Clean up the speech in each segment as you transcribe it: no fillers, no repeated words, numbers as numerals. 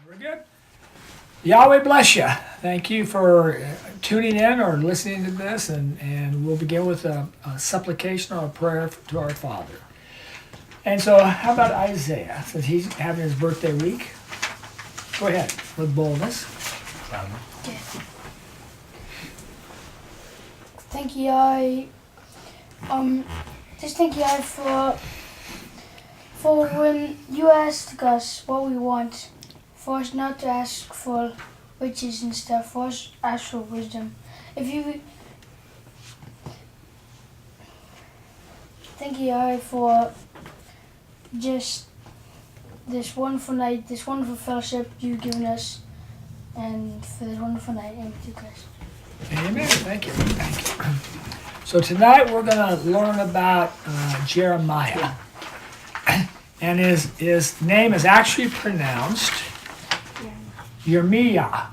Very good. Yahweh bless you. Thank you for tuning in or listening to this, and we'll begin with a supplication or a prayer to our Father. And so, how about Isaiah, since he's having his birthday week? Go ahead with boldness. Okay. Thank you, I just thank you for when you asked us what we want, for us not to ask for riches and stuff, for us to ask for wisdom. Thank you, I for just this wonderful night, this wonderful fellowship you've given us, and for this wonderful night in Christ. Amen. Thank you. Thank you. So tonight we're going to learn about Jeremiah. And his name is actually pronounced Yirmiyah.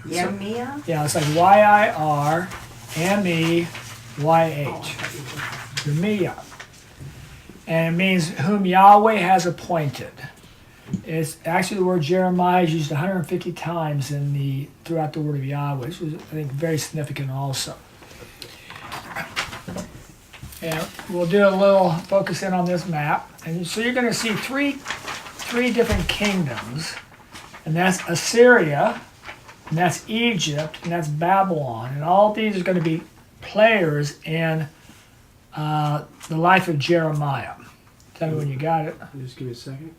Yirmiyah? Yeah, it's like Yirmeyah. Yirmiyah. And it means whom Yahweh has appointed. It's actually the word Jeremiah is used 150 times throughout the word of Yahweh, which is, I think, very significant also. And we'll do a little focus in on this map. And so you're going to see three different kingdoms, and that's Assyria, and that's Egypt, and that's Babylon. And all of these are going to be players in the life of Jeremiah. Tell me when you got it. Just give me a second.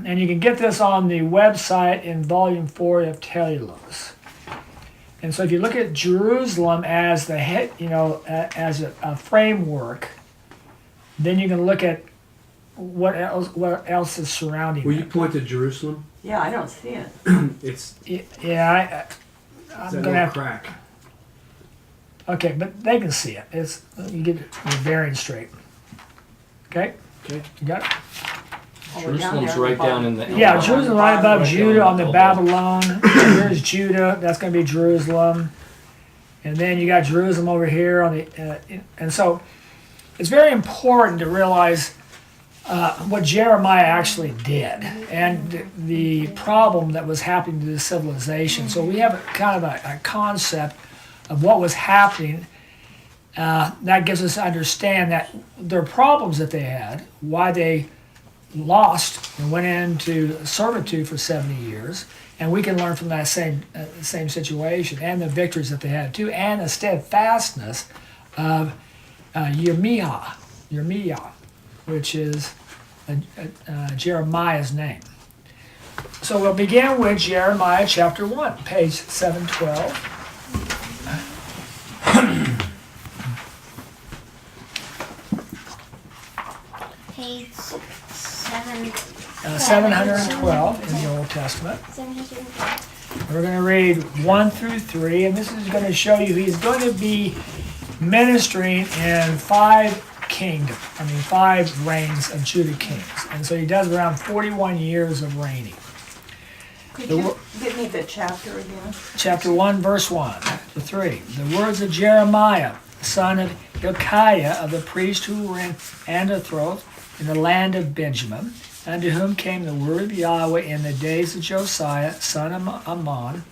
And you can get this on the website in volume 4 of Teleios. And so if you look at Jerusalem as the head, as a framework, then you can look at what else is surrounding Will it. you point to Jerusalem? Yeah, I don't see it. It's Yeah, I'm that gonna little have. crack. Okay, but they can see it. You get your bearing straight. Okay, Okay. you got it. Jerusalem's right down in the. Yeah, Jerusalem right above Right Judah down on the in Babylon. And here's Judah. That's going to be Jerusalem. And then you got Jerusalem over here on the. And so, it's very important to realize what Jeremiah actually did and the problem that was happening to this civilization. So we have kind of a concept of what was happening. That gives us to understand that there are problems that they had, why they lost and went into servitude for 70 years, and we can learn from that same situation and the victories that they had too, and the steadfastness of Yirmiyah, which is Jeremiah's name. So we'll begin with Jeremiah chapter 1, page 712. Page 712 in the Old Testament. 712. We're going to read 1 through 3, and this is going to show you he's going to be ministering in 5 reigns of Judah kings. And so he does around 41 years of reigning. Could you give me the chapter again? Chapter 1, verse 1 to 3. The words of Jeremiah, son of Hilkiah, of the priest who were in Anathoth in the land of Benjamin, unto whom came the word of Yahweh in the days of Josiah, son of Ammon,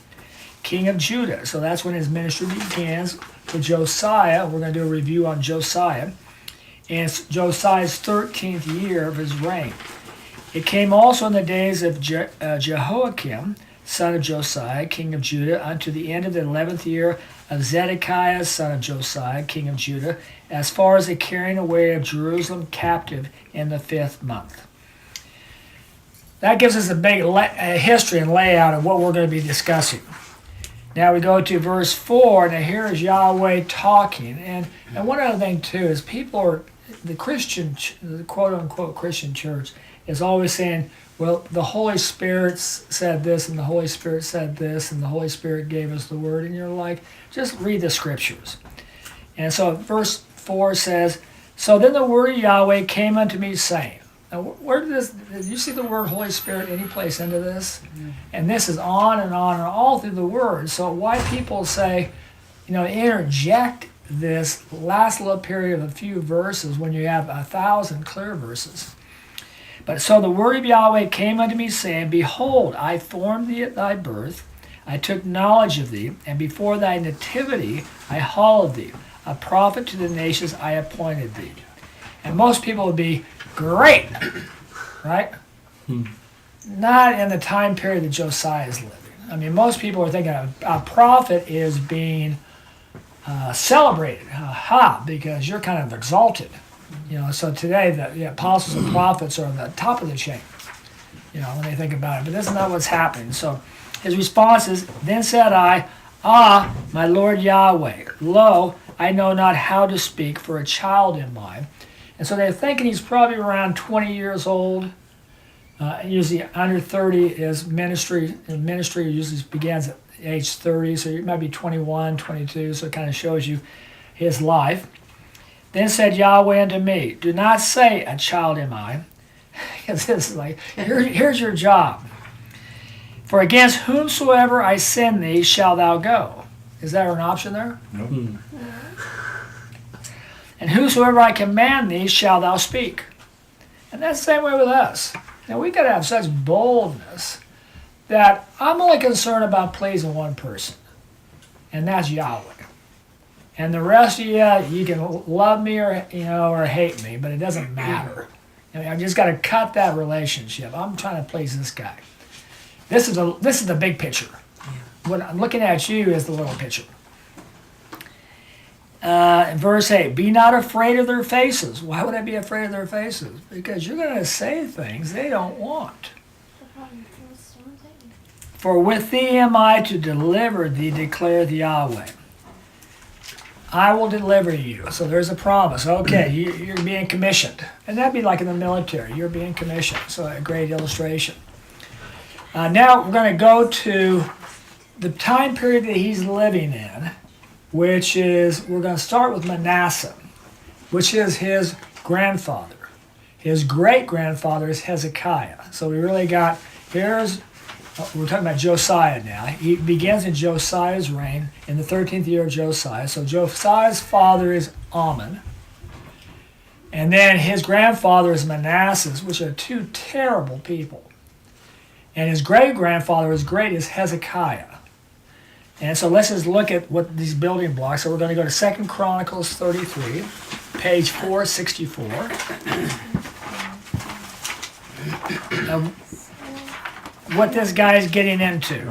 king of Judah. So that's when his ministry begins with Josiah. We're going to do a review on Josiah. And it's Josiah's 13th year of his reign. It came also in the days of Jehoiakim, son of Josiah, king of Judah, unto the end of the 11th year of Zedekiah, son of Josiah, king of Judah, as far as the carrying away of Jerusalem captive in the 5th month. That gives us a big history and layout of what we're going to be discussing. Now we go to verse 4, and here is Yahweh talking. And one other thing, too, is the quote-unquote Christian church is always saying, well, the Holy Spirit said this, and the Holy Spirit said this, and the Holy Spirit gave us the word. And you're like, just read the scriptures. And so verse 4 says, so then the word of Yahweh came unto me, saying. Now, did you see the word Holy Spirit any place into this? Mm. And this is on and all through the word. So why people say, interject this last little period of a few verses when you have 1,000 clear verses. But so the word of Yahweh came unto me, saying, Behold, I formed thee at thy birth. I took knowledge of thee, and before thy nativity I hallowed thee. A prophet to the nations I appointed thee. And most people would be, great, right? Not in the time period that Josiah is living. I mean, most people are thinking a prophet is being celebrated, because you're kind of exalted. So today the apostles and prophets are on the top of the chain, when they think about it. But that's not what's happening. So his response is, Then said I, Ah, my Lord Yahweh, lo, I know not how to speak, for a child am I. And so they're thinking he's probably around 20 years old. Usually under 30 is ministry. And ministry usually begins at age 30, so it might be 21, 22, so it kind of shows you his life. Then said Yahweh unto me, Do not say, A child am I. Because this is like, here's your job. For against whomsoever I send thee shall thou go. Is there an option there? Nope. And whosoever I command thee shall thou speak. And that's the same way with us. Now we've got to have such boldness that I'm only concerned about pleasing one person, and that's Yahweh. And the rest of you can love me or hate me, but it doesn't matter. I've just got to cut that relationship. I'm trying to please this guy. This is the big picture. What I'm looking at you is the little picture. In verse 8, Be not afraid of their faces. Why would I be afraid of their faces? Because you're going to say things they don't want. For with thee am I to deliver thee, declareth Yahweh. I will deliver you. So there's a promise. Okay, you're being commissioned. And that'd be like in the military. You're being commissioned. So a great illustration. Now we're going to go to the time period that he's living in, which is, we're going to start with Manasseh, which is his grandfather. His great-grandfather is Hezekiah. So we really got, we're talking about Josiah now. He begins in Josiah's reign in the 13th year of Josiah. So Josiah's father is Ammon. And then his grandfather is Manasseh, which are two terrible people. And his great-grandfather is Hezekiah. And so let's just look at what these building blocks. So we're going to go to 2 Chronicles 33, page 464. What this guy is getting into.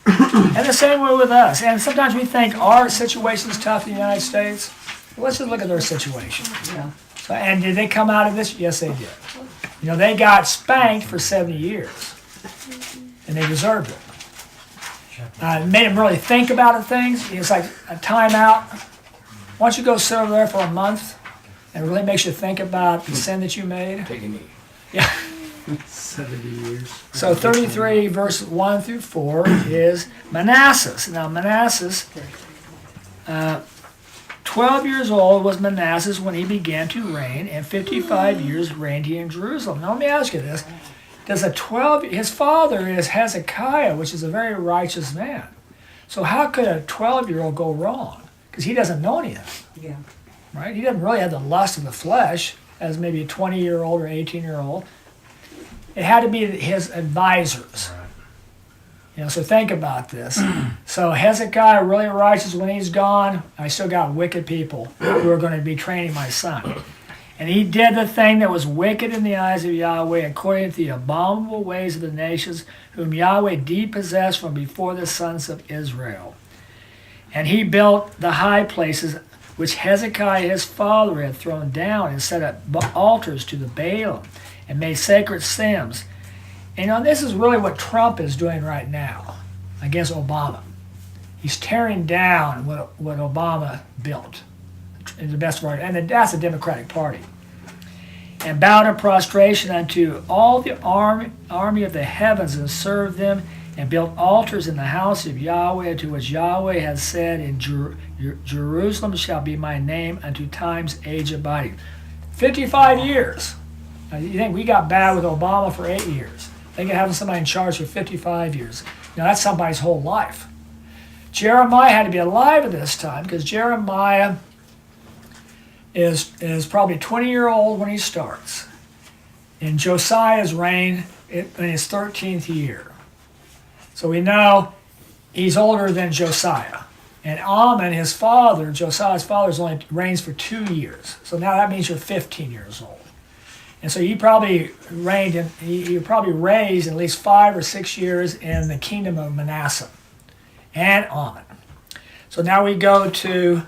And the same way with us. And sometimes we think our situation is tough in the United States. Well, let's just look at their situation. Yeah. So, and did they come out of this? Yes, they did. They got spanked for 70 years. And they deserved it. It made them really think about things. It's like a timeout. Why don't you go sit over there for a month, and it really makes you think about the sin that you made. Take a knee. Yeah. 70 years. So 33 verse 1 through 4 is Manasseh. Now Manasseh, 12 years old was Manasseh when he began to reign, and 55 years reigned he in Jerusalem. Now let me ask you this. His father is Hezekiah, which is a very righteous man. So how could a 12-year-old go wrong? Because he doesn't know anything, Yeah. right? He doesn't really have the lust of the flesh as maybe a 20-year-old or 18-year-old. It had to be his advisors. So think about this. So Hezekiah, really righteous when he's gone. I still got wicked people who are going to be training my son. And he did the thing that was wicked in the eyes of Yahweh, according to the abominable ways of the nations, whom Yahweh depossessed from before the sons of Israel. And he built the high places which Hezekiah his father had thrown down, and set up altars to the Baalim, and made sacred stems. And this is really what Trump is doing right now against Obama. He's tearing down what Obama built. In the best part, and that's the Democratic Party. And bowed in prostration unto all the army of the heavens, and served them, and built altars in the house of Yahweh, to which Yahweh has said, In Jerusalem shall be my name unto time's age abiding. 55 years. Now, you think we got bad with Obama for 8 years. Think of having somebody in charge for 55 years. Now that's somebody's whole life. Jeremiah had to be alive at this time, because Jeremiah is probably 20-year-old when he starts. in Josiah's reign in his 13th year. So we know he's older than Josiah. And Amon, his father, Josiah's father, only reigns for 2 years. So now that means you're 15 years old. And so you probably you probably raised at least 5 or 6 years in the kingdom of Manasseh and Amon. So now we go to,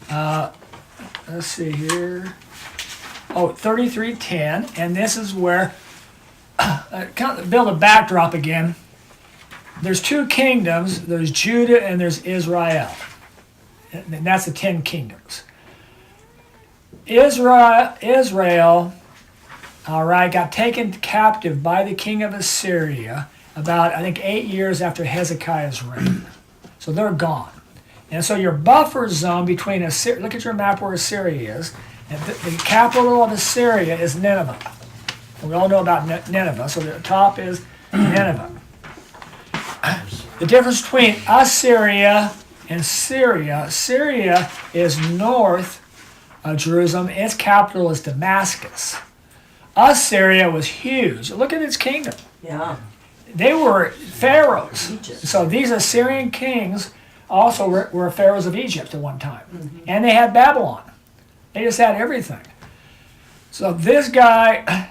let's see here, 33:10, and this is where, kind of build a backdrop again. There's 2 kingdoms, there's Judah and there's Israel. And that's the 10 kingdoms. Israel, all right, got taken captive by the king of Assyria about, I think, 8 years after Hezekiah's reign. So they're gone. And so your buffer zone between Assyria, look at your map where Assyria is, and the capital of Assyria is Nineveh. And we all know about Nineveh, so the top is Nineveh. The difference between Assyria and Syria, Syria is north of Jerusalem. Its capital is Damascus. Assyria was huge. Look at its kingdom. Yeah. They were pharaohs. Egypt. So these Assyrian kings also were pharaohs of Egypt at one time. And they had Babylon. They just had everything. So this guy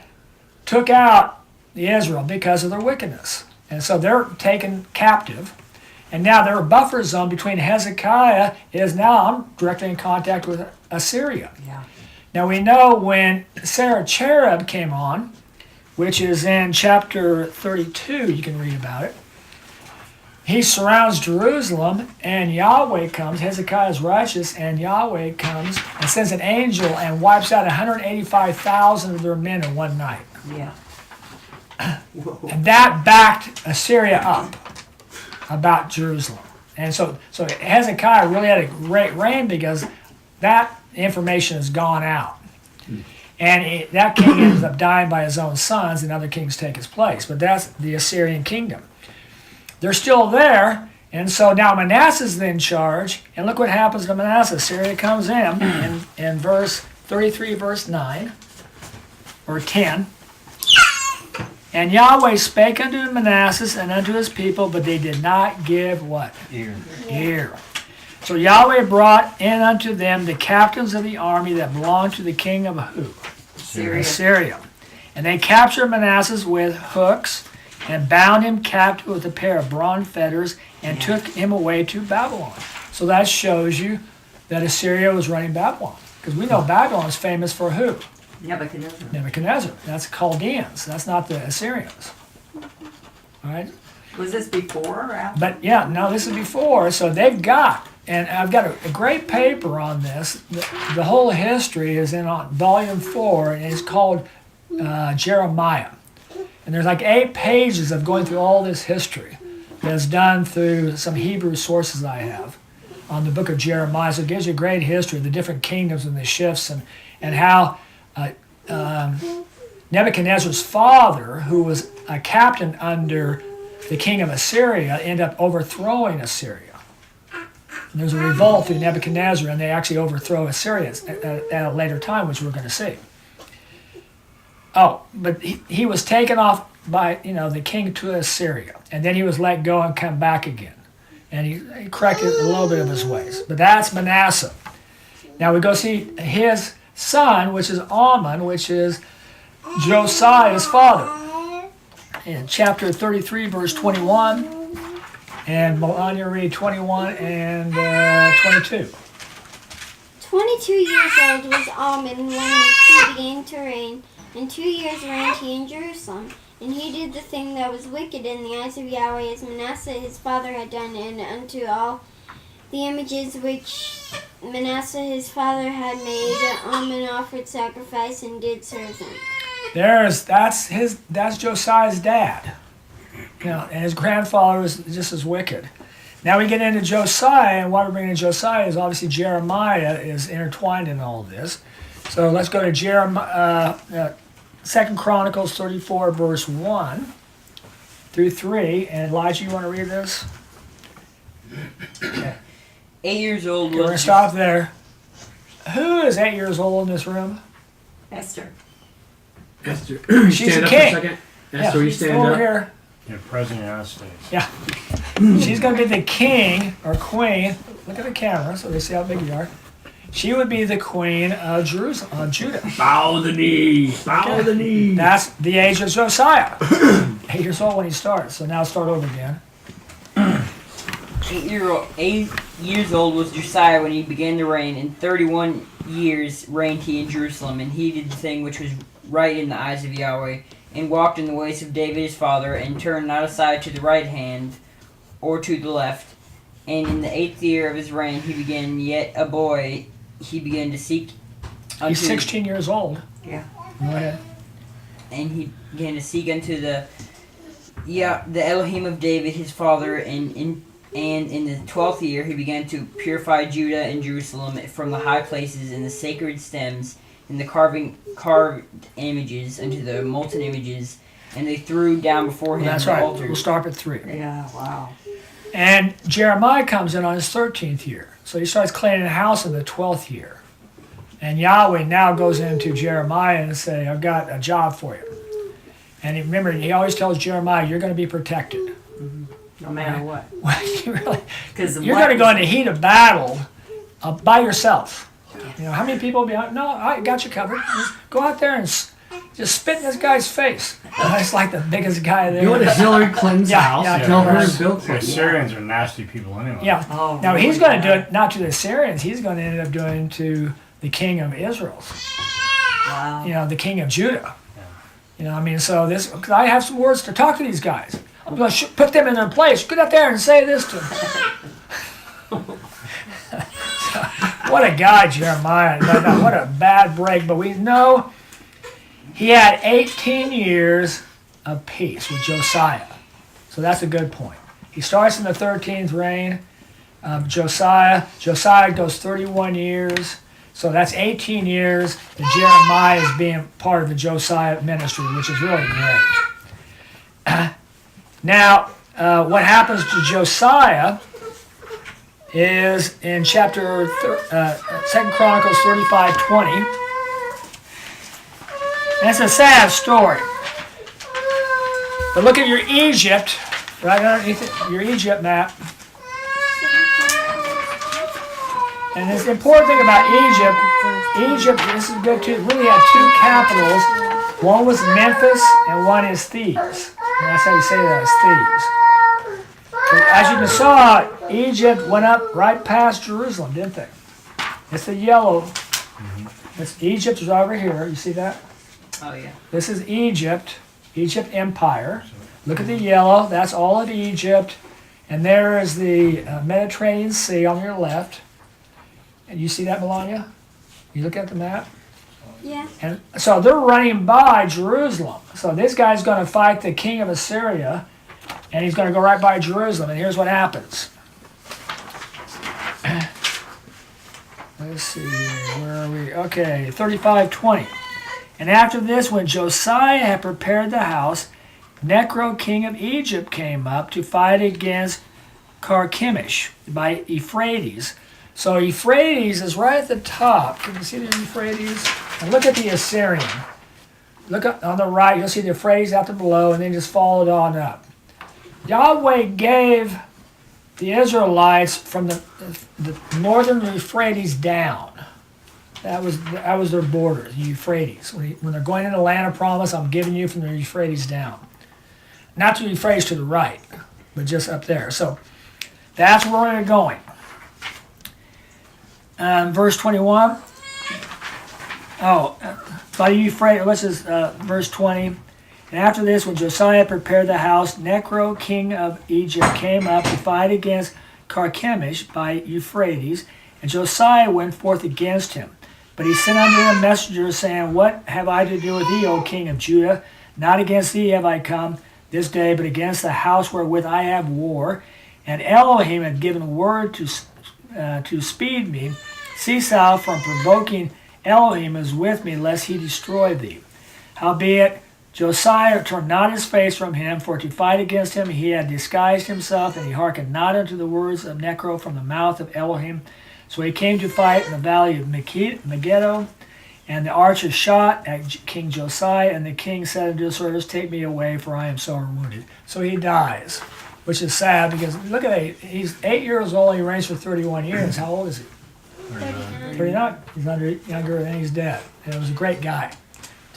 took out Israel because of their wickedness. And so they're taken captive. And now their buffer zone between Hezekiah is now, I'm directly in contact with Assyria. Yeah. Now we know when Sennacherib came on, which is in chapter 32, you can read about it. He surrounds Jerusalem, and Yahweh comes. Hezekiah is righteous, and Yahweh comes and sends an angel and wipes out 185,000 of their men in one night. Yeah. And that backed Assyria up about Jerusalem. And so Hezekiah really had a great reign because that information has gone out. And that king ends up dying by his own sons, and other kings take his place. But that's the Assyrian kingdom. They're still there, and so now Manasseh's in charge. And look what happens to Manasseh. Assyria comes in verse 33, verse 9, or 10. And Yahweh spake unto Manasseh and unto his people, but they did not give what? Ear. So Yahweh brought in unto them the captains of the army that belonged to the king of who? Assyria. And they captured Manasseh with hooks and bound him captive with a pair of bronze fetters and took him away to Babylon. So that shows you that Assyria was running Babylon. Because we know Babylon is famous for who? Nebuchadnezzar. That's Chaldeans. That's not the Assyrians. All right? Was this before or after? But yeah, no, this is before. So they've got, and I've got a great paper on this. The whole history is in on volume 4, and it's called Jeremiah. And there's like 8 pages of going through all this history that's done through some Hebrew sources I have on the book of Jeremiah. So it gives you a great history of the different kingdoms and the shifts and how Nebuchadnezzar's father, who was a captain under the king of Assyria, ended up overthrowing Assyria. And there's a revolt through Nebuchadnezzar, and they actually overthrow Assyria at a later time, which we're going to see. Oh, but he was taken off by the king to Assyria, and then he was let go and come back again. And he corrected a little bit of his ways. But that's Manasseh. Now we go see his son, which is Amon, which is Josiah's father. In chapter 33, verse 21, and Melania read 21 and 22. 22 years old was Almon when he began to reign, and 2 years reigned he in Jerusalem. And he did the thing that was wicked in the eyes of Yahweh, as Manasseh his father had done, and unto all the images which Manasseh his father had made, Almon offered sacrifice and did serve them. That's Josiah's dad. And his grandfather was just as wicked. Now we get into Josiah, and what we're bringing to Josiah is obviously Jeremiah is intertwined in all this. So let's go to Jeremiah, 2 Chronicles 34, verse 1 through 3. And Elijah, you want to read this? Okay. 8 years old. We're going to stop there. Who is 8 years old in this room? Esther. Esther, She's stand a up king. for a second. Esther, you stand over up. here. You're President of the United States. Yeah. She's going to be the king or queen. Look at the camera so they see how big you are. She would be the queen of Jerusalem, Judah. Bow the knee. Bow the knee. That's the age of Josiah. 8 years old when he starts. So now start over again. 8 years old was Josiah when he began to reign, and 31 years reigned he in Jerusalem, and he did the thing which was right in the eyes of Yahweh, and walked in the ways of David his father, and turned not aside to the right hand or to the left. And in the 8th year of his reign he began, yet a boy, he began to seek unto... He's 16 years old. Yeah. Go ahead. And he began to seek unto the Elohim of David his father, and in the 12th year he began to purify Judah and Jerusalem from the high places and the sacred stems and the carved images unto the molten images, and they threw down before him That's the right. altar. We'll start at 3. Yeah, wow. And Jeremiah comes in on his 13th year. So he starts cleaning the house in the 12th year. And Yahweh now goes into Jeremiah and say, I've got a job for you. And remember, he always tells Jeremiah, you're going to be protected. No matter what. You really, Because you're going to go in the heat of battle by yourself. You know, how many people will be out? No, I got you covered. Just go out there and just spit in this guy's face. That's like the biggest guy there. You want to Hillary Clinton's Yeah, house? yeah, Tell her yeah. and Bill The Clinton. Assyrians are nasty people anyway. Yeah. Oh, Now he's really going to do bad. it not to the Assyrians. He's going to end up doing it to the king of Israel. Wow. You know, the king of Judah. You know, I mean, so this. Cause I have some words to talk to these guys. I'm going to put them in their place. Get out there and say this to them. What a guy, Jeremiah. No, what a bad break. But we know he had 18 years of peace with Josiah. So that's a good point. He starts in the 13th reign of Josiah. Josiah goes 31 years. So that's 18 years that Jeremiah is being part of the Josiah ministry, which is really great. Now, what happens to Josiah is in chapter 2 Chronicles 35:20. And it's a sad story. But look at your Egypt, right underneath it, your Egypt map. And the important thing about Egypt, this is good too, really had 2 capitals. One was Memphis and one is Thebes. And that's how you say that, is Thebes. But as you can saw, Egypt went up right past Jerusalem, didn't they? It's the yellow. Egypt is over here. You see that? Oh yeah. This is Egypt Empire. Look at the yellow. That's all of Egypt. And there is the Mediterranean Sea on your left. And you see that, Melania? You look at the map? Yeah. And so they're running by Jerusalem. So this guy's going to fight the king of Assyria, and he's going to go right by Jerusalem. And here's what happens. Let's see here. Where are we? Okay, 35:20. And after this, when Josiah had prepared the house, Necho, king of Egypt, came up to fight against Carchemish by Euphrates. So Euphrates is right at the top. Can you see the Euphrates? And look at the Assyrian. Look up on the right, you'll see the Euphrates out there below, and then just follow it on up. Yahweh gave the Israelites from the northern Euphrates down. That was their border, the Euphrates. When they're going into the land of promise, I'm giving you from the Euphrates down. Not the Euphrates to the right, but just up there. So that's where we're going. Verse 21. By Euphrates, this is verse 20. And after this, when Josiah prepared the house, Necho, king of Egypt, came up to fight against Carchemish by Euphrates, and Josiah went forth against him. But he sent unto him messengers, saying, What have I to do with thee, O king of Judah? Not against thee have I come this day, but against the house wherewith I have war. And Elohim had given word to speed me. Cease thou from provoking Elohim is with me, lest he destroy thee. Howbeit, Josiah turned not his face from him, for to fight against him he had disguised himself, and he hearkened not unto the words of Necho from the mouth of Elohim. So he came to fight in the valley of Megiddo, And the archer shot at King Josiah, and the king said unto his servants, take me away, for I am sore wounded. So he dies, which is sad because look at that. He's 8 years old. He reigns for 31 years. How old is he? 39. He's younger than he's dead. And it was a great guy.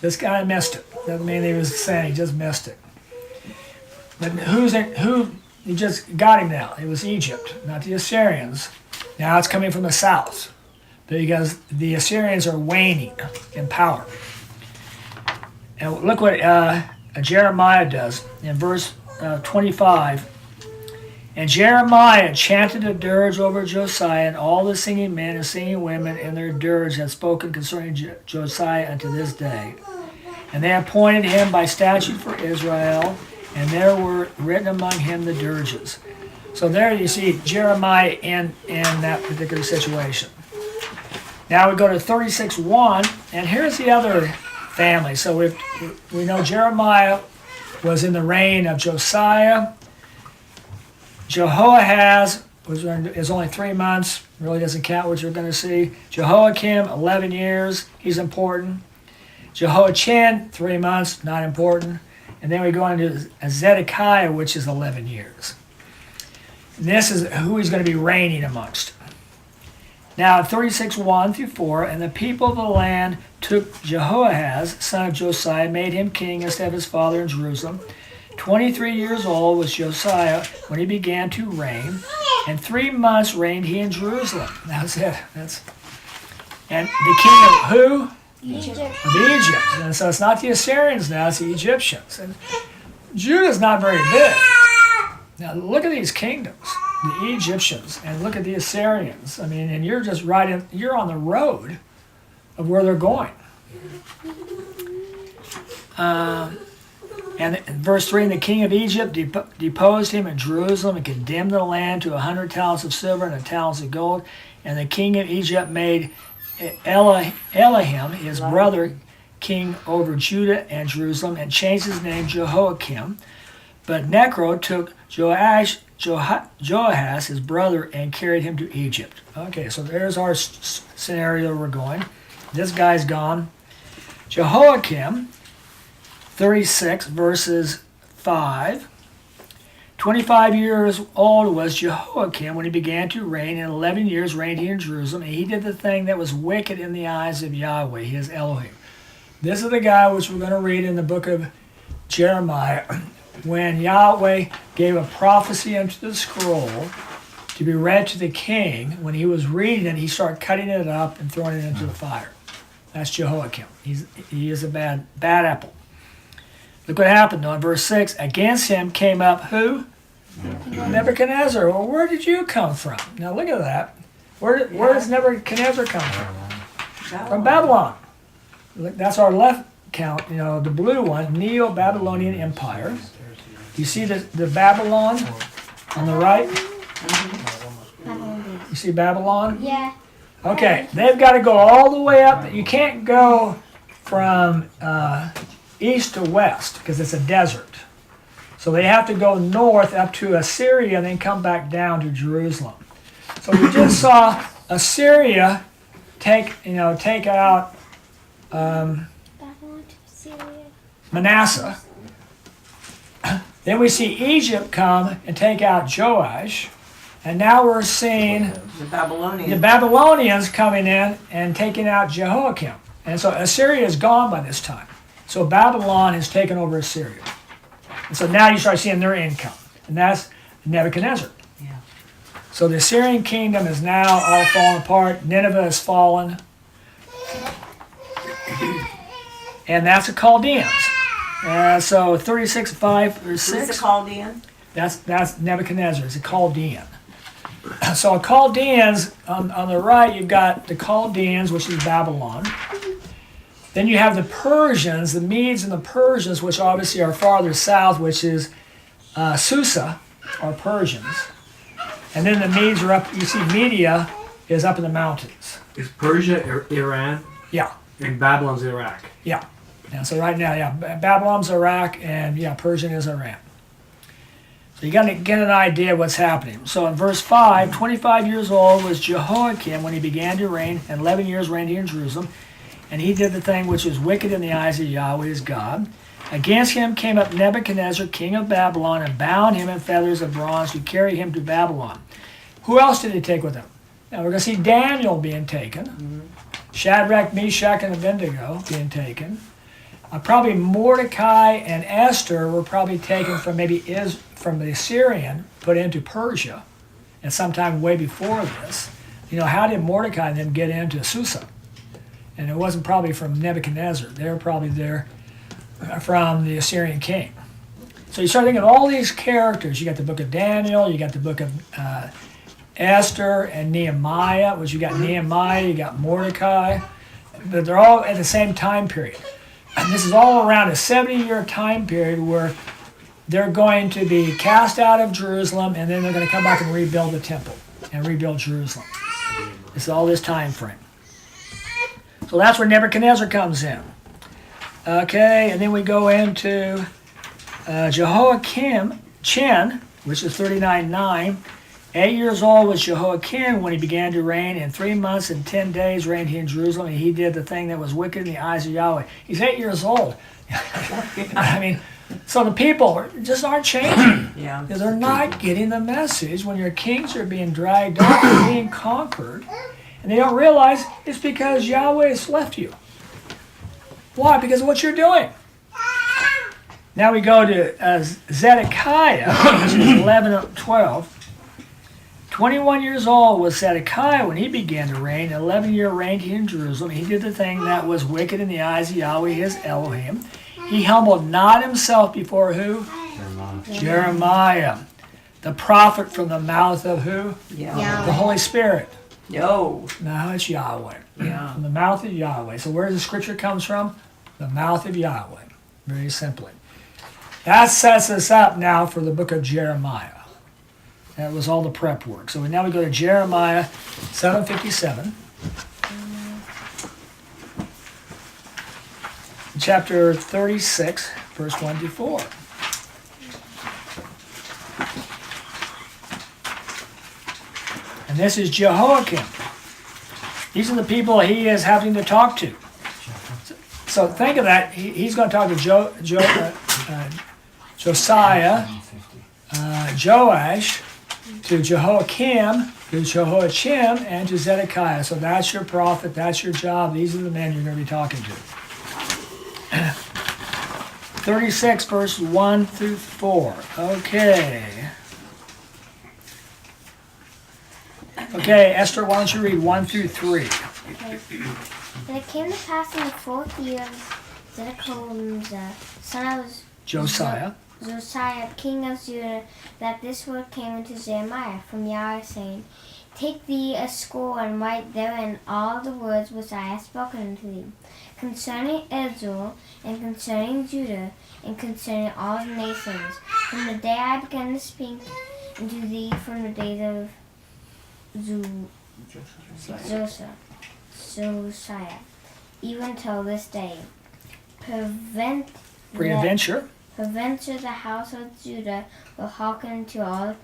This guy missed it. Doesn't mean he was saying he just missed it. But who he just got him now? It was Egypt, not the Assyrians. Now it's coming from the south because the Assyrians are waning in power. And look what Jeremiah does in verse 25. And Jeremiah chanted a dirge over Josiah, and all the singing men and singing women in their dirge had spoken concerning Josiah unto this day. And they appointed him by statute for Israel, and there were written among him the dirges. So there you see Jeremiah in that particular situation. Now we go to 36:1, and here's the other family. So we know Jeremiah was in the reign of Josiah. Jehoahaz is only 3 months, really doesn't count what you're going to see. Jehoiakim, 11 years, he's important. Jehoiachin, 3 months, not important. And then we go into Zedekiah, which is 11 years. And this is who he's going to be reigning amongst. Now, 36:1 through 4, and the people of the land took Jehoahaz, son of Josiah, made him king instead of his father in Jerusalem. 23 years old was Josiah when he began to reign, and 3 months reigned he in Jerusalem. That's it. And the king of who? Egypt. Of Egypt. And so it's not the Assyrians now, it's the Egyptians. And Judah's not very big. Now look at these kingdoms, the Egyptians, and look at the Assyrians. I mean, and you're just you're on the road of where they're going. And in verse 3, and the king of Egypt deposed him in Jerusalem and condemned the land to 100 talents of silver and 1 talents of gold. And the king of Egypt made Elohim, his brother, king over Judah and Jerusalem, and changed his name Jehoiakim. But Necho took Joahaz, his brother, and carried him to Egypt. Okay, so there's our scenario we're going. This guy's gone. Jehoiakim, 36 verses 5. 25 years old was Jehoiakim when he began to reign, and 11 years reigned he in Jerusalem, and he did the thing that was wicked in the eyes of Yahweh, his Elohim. This is the guy which we're going to read in the book of Jeremiah, when Yahweh gave a prophecy into the scroll to be read to the king. When he was reading it, he started cutting it up and throwing it into the fire. That's Jehoiakim. He is a bad apple. Look what happened though in verse 6. Against him came up who? Nebuchadnezzar. Well, where did you come from? Now look at that. Where does Nebuchadnezzar come from? From Babylon. Look, that's our left count, the blue one, Neo-Babylonian Empire. You see the Babylon on the right? You see Babylon? Yeah. Okay, they've got to go all the way up. You can't go from east to west because it's a desert. So they have to go north up to Assyria and then come back down to Jerusalem. So we just saw Assyria take out Manasseh. Then we see Egypt come and take out Joash. And now we're seeing The Babylonians. the Babylonians coming in and taking out Jehoiakim. And so Assyria is gone by this time. So Babylon has taken over Assyria. And so now you start seeing their income. And that's Nebuchadnezzar. Yeah. So the Assyrian kingdom is now all falling apart. Nineveh has fallen. And that's the Chaldeans. So 36:5 or 6. Who's the Chaldean? That's Nebuchadnezzar. It's a Chaldean. So Chaldeans, on the right, you've got the Chaldeans, which is Babylon. Then you have the Persians, the Medes and the Persians, which obviously are farther south, which is Susa, or Persians. And then the Medes are up, you see Media is up in the mountains. Is Persia Iran? Yeah, And Babylon's Iraq. yeah. And so right now, Babylon's Iraq, and Persia is Iran. So you got to get an idea of what's happening. So in verse 5, 25 years old was Jehoiakim when he began to reign, and 11 years reigned he in Jerusalem. and he did the thing which was wicked in the eyes of Yahweh his God. Against him came up Nebuchadnezzar, king of Babylon, and bound him in feathers of bronze to carry him to Babylon. Who else did he take with him? Now we're going to see Daniel being taken, Shadrach, Meshach, and Abednego being taken. Probably Mordecai and Esther were probably taken from from the Assyrian, put into Persia, and sometime way before this. How did Mordecai and them get into Susa? And it wasn't probably from Nebuchadnezzar. They were probably there from the Assyrian king. So you start thinking of all these characters. You got the book of Daniel, you got the book of Esther and Nehemiah, which you got Nehemiah, you got Mordecai. But they're all at the same time period. And this is all around a 70-year time period where they're going to be cast out of Jerusalem, and then they're going to come back and rebuild the temple and rebuild Jerusalem. It's all this time frame. So that's where Nebuchadnezzar comes in. Okay, and then we go into Jehoiakim, which is 39:9. 8 years old was Jehoiakim when he began to reign. In 3 months and 10 days reigned he in Jerusalem, and he did the thing that was wicked in the eyes of Yahweh. He's 8 years old. I mean, so the people just aren't changing. Yeah. Because they're not getting the message when your kings are being dragged off and being conquered, and they don't realize it's because Yahweh has left you. Why? Because of what you're doing. Now we go to Zedekiah, which is 11:12. 21 years old was Zedekiah when he began to reign. 11-year reigned he in Jerusalem. He did the thing that was wicked in the eyes of Yahweh his Elohim. He humbled not himself before who? Jeremiah, the prophet from the mouth of who? Yeah. The Holy Spirit. No. No, it's Yahweh. Yeah. From the mouth of Yahweh. So where does the scripture comes from? The mouth of Yahweh. Very simply. That sets us up now for the book of Jeremiah. That was all the prep work. So now we go to Jeremiah 7:57. Chapter 36, verse 1 to 4. And this is Jehoiakim. These are the people he is having to talk to. So think of that. He's going to talk to Josiah, Joash, to Jehoiakim, to Jehoiachim, and to Zedekiah. So that's your prophet, that's your job. These are the men you're going to be talking to. 36, verse 1 through 4. Okay. Okay, Esther, why don't you read 1 through 3? Okay. And it came to pass in the 4th year of Zedekiah, son of Josiah. Josiah, king of Judah, that this word came unto Jeremiah from Yahweh, saying, Take thee a scroll and write therein all the words which I have spoken unto thee, concerning Israel, and concerning Judah, and concerning all the nations, from the day I began to speak unto thee from the days of Josiah, even till this day. Pre-adventure. Peradventure the house of Judah will hearken to all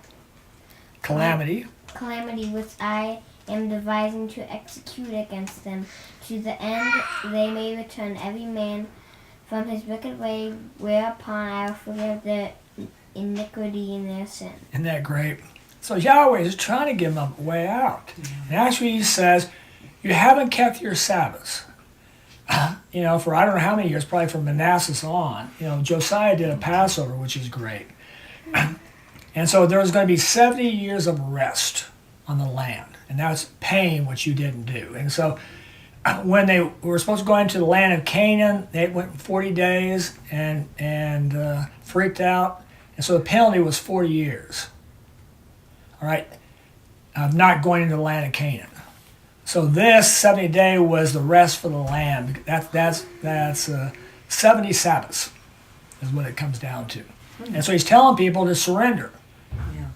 Calamity. which I am devising to execute against them, to the end they may return every man from his wicked way, whereupon I will forgive their iniquity and their sin. Isn't that great? So Yahweh is trying to give them a way out. And actually he says, you haven't kept your Sabbaths. For I don't know how many years, probably from Manasseh on. Josiah did a Passover, which is great. And so there was going to be 70 years of rest on the land. And that's paying what you didn't do. And so when they were supposed to go into the land of Canaan, they went 40 days and freaked out. And so the penalty was 40 years. All right, of not going into the land of Canaan. So this 70-day was the rest for the land. That's 70 Sabbaths is what it comes down to. And so he's telling people to surrender.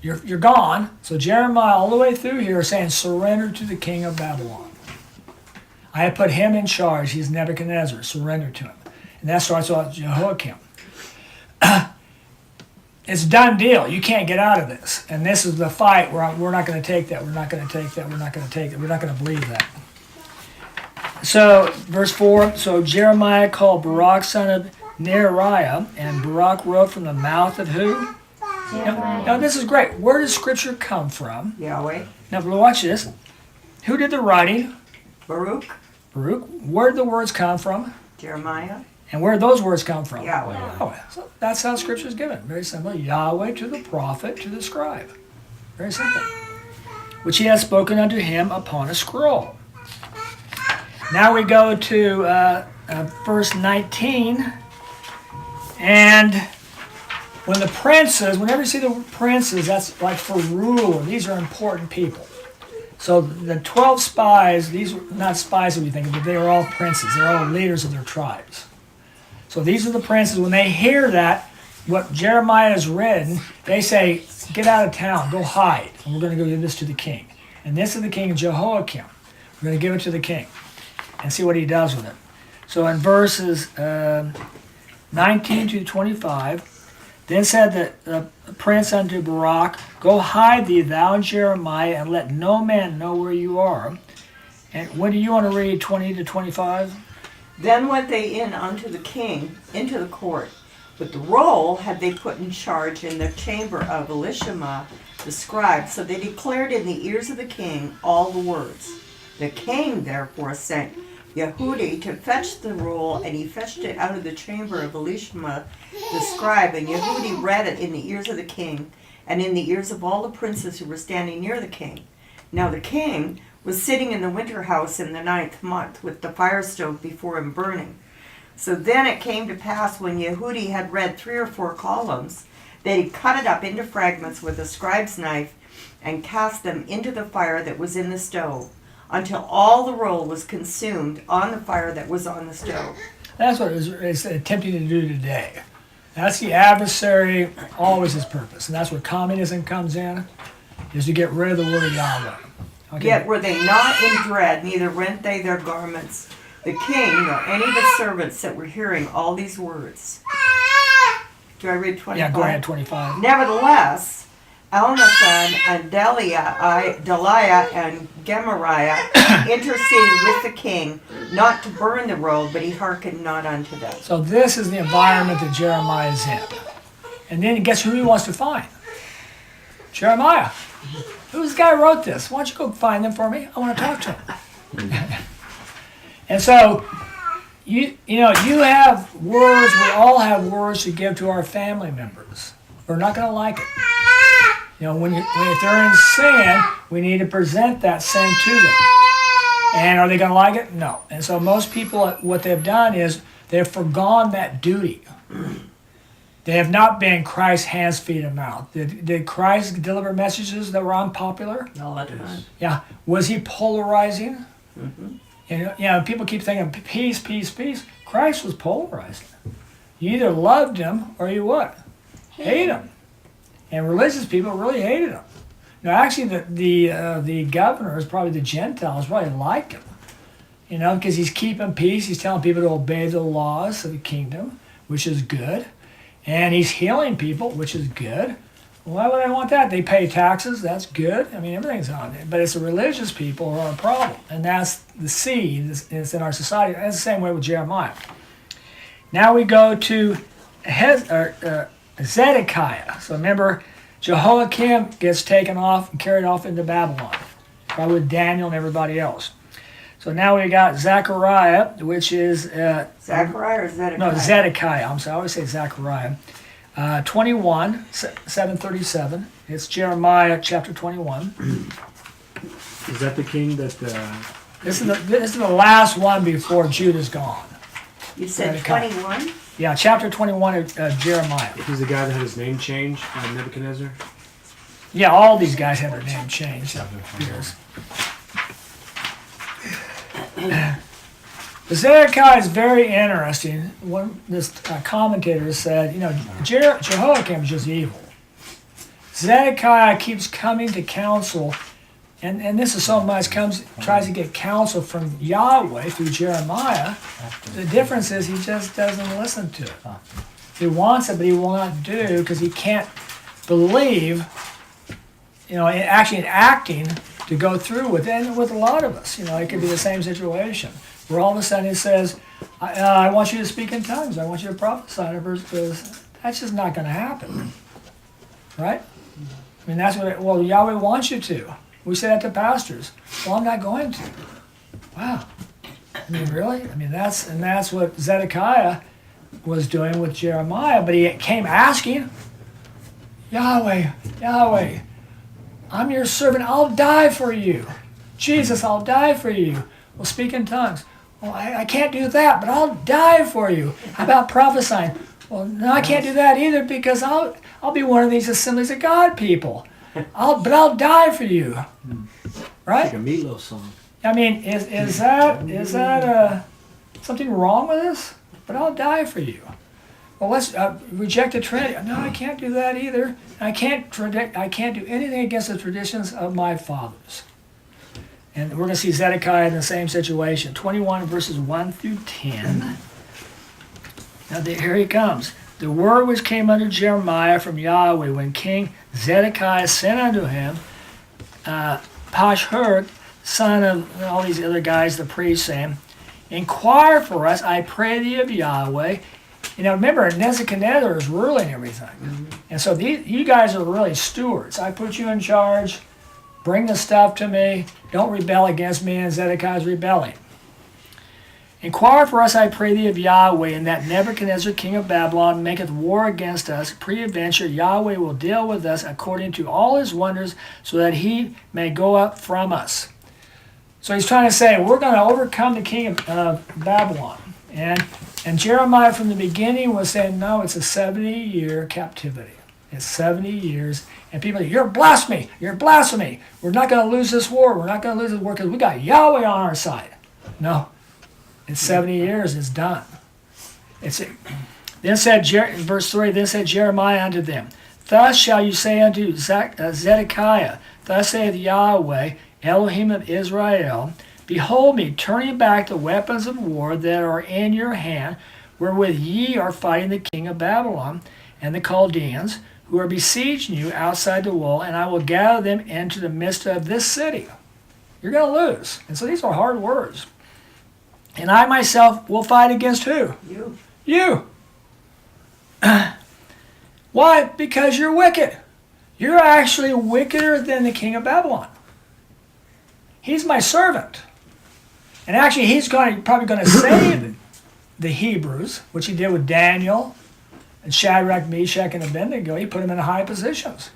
Yeah. You're gone. So Jeremiah all the way through here is saying surrender to the king of Babylon. I have put him in charge. He's Nebuchadnezzar. Surrender to him. And that starts with Jehoiakim. It's a done deal. You can't get out of this. And this is the fight where we're not going to take that. We're not going to take that. We're not going to take it. We're not going to believe that. So, verse 4, so Jeremiah called Baruch son of Neriah, and Baruch wrote from the mouth of who? Now, this is great. Where does Scripture come from? Yahweh. Now, watch this. Who did the writing? Baruch. Baruch. Where did the words come from? Jeremiah. And where did those words come from? Yahweh. Yahweh. So that's how Scripture is given. Very simple. Yahweh to the prophet, to the scribe. Very simple. Which he has spoken unto him upon a scroll. Now we go to verse 19. And when the princes, whenever you see the princes, that's like for ruler. These are important people. So the 12 spies, these are not spies that we think of, but they are all princes. They're all leaders of their tribes. So these are the princes. When they hear that, what Jeremiah has written, they say, get out of town, go hide. And we're going to go give this to the king. And this is the king of Jehoiakim. We're going to give it to the king and see what he does with it. So in verses 19 to 25, then said the prince unto Baruch, go hide thee, thou and Jeremiah, and let no man know where you are. And when do you want to read 20 to 25? Then went they in unto the king into the court. But the roll had they put in charge in the chamber of Elishama the scribe. So they declared in the ears of the king all the words. The king therefore sent Yehudi to fetch the roll, and he fetched it out of the chamber of Elishama the scribe. And Yehudi read it in the ears of the king, and in the ears of all the princes who were standing near the king. Now the king was sitting in the winter house in the 9th month, with the fire stove before him burning. So then it came to pass, when Yehudi had read 3 or 4 columns, that he cut it up into fragments with a scribe's knife, and cast them into the fire that was in the stove, until all the roll was consumed on the fire that was on the stove. That's what it's attempting to do today. That's the adversary, always his purpose. And that's where communism comes in, is to get rid of the word of Yahweh. Okay. Yet were they not in dread, neither rent they their garments, the king, nor any of the servants that were hearing all these words. Do I read 25? Yeah, go ahead, 25. Nevertheless, Elnathan and Delaiah and Gemariah interceded with the king not to burn the roll, but he hearkened not unto them. So this is the environment that Jeremiah is in. And then guess who he wants to find? Jeremiah. Who's the guy who wrote this? Why don't you go find them for me? I want to talk to him. And so, you have words, we all have words to give to our family members. We're not going to like it. If they're in sin, we need to present that sin to them. And are they going to like it? No. And so most people, what they've done is they've forgone that duty. They have not been Christ's hands, feet, and mouth. Did Christ deliver messages that were unpopular? All the time. Yeah. Was he polarizing? Mm-hmm. People keep thinking peace, peace, peace. Christ was polarizing. You either loved him or you what? Hate him. And religious people really hated him. Now, actually, the governors, probably the Gentiles, probably liked him. Because he's keeping peace. He's telling people to obey the laws of the kingdom, which is good. And he's healing people, which is good. Why would I want that? They pay taxes. That's good. I mean, everything's on it. But it's the religious people who are a problem. And that's the seed that's in our society. That's the same way with Jeremiah. Now we go to Zedekiah. So remember, Jehoiakim gets taken off and carried off into Babylon, probably with Daniel and everybody else. So now we got Zechariah, which is... Zechariah or Zedekiah? No, Zedekiah. I'm sorry, I always say Zechariah. 21, 737. It's Jeremiah chapter 21. Is that the king that... This is the last one before Judah's gone. You said 21? Yeah, chapter 21 of Jeremiah. He's the guy that had his name changed, Nebuchadnezzar? Yeah, all these guys had their name changed. Years. Zedekiah is very interesting. This commentator said, Jehoiakim is just evil. Zedekiah keeps coming to counsel, and this is so much, tries to get counsel from Yahweh through Jeremiah. The difference is he just doesn't listen to it. He wants it, but he will not do because he can't believe, actually acting to go through with it. And with a lot of us, it could be the same situation. where all of a sudden he says, I want you to speak in tongues. I want you to prophesy. That's just not going to happen. Right? I mean, that's what, Yahweh wants you to. We say that to pastors. Well, I'm not going to. Wow. I mean, really? I mean, that's what Zedekiah was doing with Jeremiah, but he came asking, Yahweh, I'm your servant. I'll die for you. Jesus, I'll die for you. Well, speak in tongues. Well, I can't do that, but I'll die for you. How about prophesying? Well, no, I can't do that either because I'll be one of these Assemblies of God people. But I'll die for you. Right? Like a meatloaf song. I mean, is that something wrong with this? But I'll die for you. Well, let's reject the Trinity. No, I can't do that either. I can't do anything against the traditions of my fathers. And we're going to see Zedekiah in the same situation. 21 verses 1 through 10. Now here he comes. The word which came unto Jeremiah from Yahweh when King Zedekiah sent unto him Pashhur, son of all these other guys, the priests, saying, inquire for us, I pray thee, of Yahweh. You know, remember, Nebuchadnezzar is ruling everything. Mm-hmm. And so you guys are really stewards. I put you in charge. Bring the stuff to me. Don't rebel against me. And Zedekiah's rebelling. Inquire for us, I pray thee, of Yahweh, and that Nebuchadnezzar, king of Babylon, maketh war against us. Peradventure Yahweh will deal with us according to all his wonders, so that he may go up from us. So he's trying to say, we're going to overcome the king of Babylon. And Jeremiah from the beginning was saying, no, it's a 70-year captivity. It's 70 years. And people say, you're blasphemy. You're blasphemy. We're not going to lose this war. We're not going to lose this war because we got Yahweh on our side. No. In 70 years, it's done. Then said, verse 3, then said Jeremiah unto them, thus shall you say unto Zedekiah, thus saith Yahweh, Elohim of Israel, behold me, turning back the weapons of war that are in your hand, wherewith ye are fighting the king of Babylon and the Chaldeans, who are besieging you outside the wall, and I will gather them into the midst of this city. You're going to lose. And so these are hard words. And I myself will fight against who? You. Why? Because you're wicked. You're actually wickeder than the king of Babylon. He's my servant. And actually, he's probably going to save the Hebrews, which he did with Daniel and Shadrach, Meshach, and Abednego. He put them in high positions.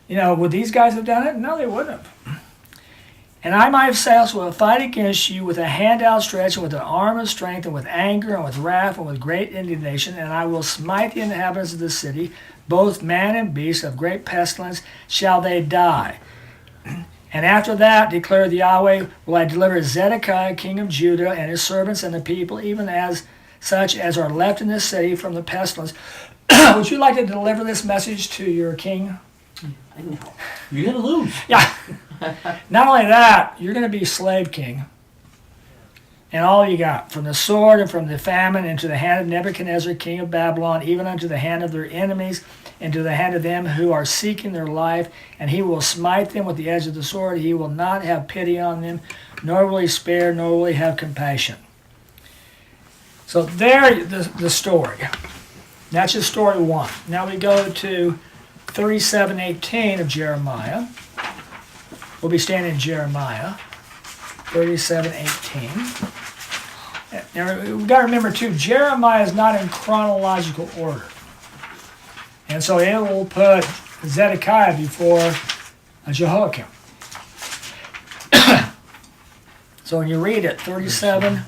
You know, would these guys have done it? No, they wouldn't have. And I myself will fight against you with a hand outstretched, and with an arm of strength, and with anger, and with wrath, and with great indignation, and I will smite the inhabitants of the city, both man and beast, of great pestilence shall they die. And after that, declared Yahweh, will I deliver Zedekiah, king of Judah, and his servants and the people, even as such as are left in this city from the pestilence. Would you like to deliver this message to your king? I know. You're going to lose. Yeah. Not only that, you're going to be slave king. And all you got, from the sword and from the famine, into the hand of Nebuchadnezzar, king of Babylon, even unto the hand of their enemies, and to the hand of them who are seeking their life. And he will smite them with the edge of the sword. He will not have pity on them, nor will he spare, nor will he have compassion. So there, the story. That's just story one. Now we go to 37:18 of Jeremiah. We'll be standing in Jeremiah 37:18. Now we've got to remember too, Jeremiah is not in chronological order. And so it will put Zedekiah before Jehoiakim. So when you read it, 37.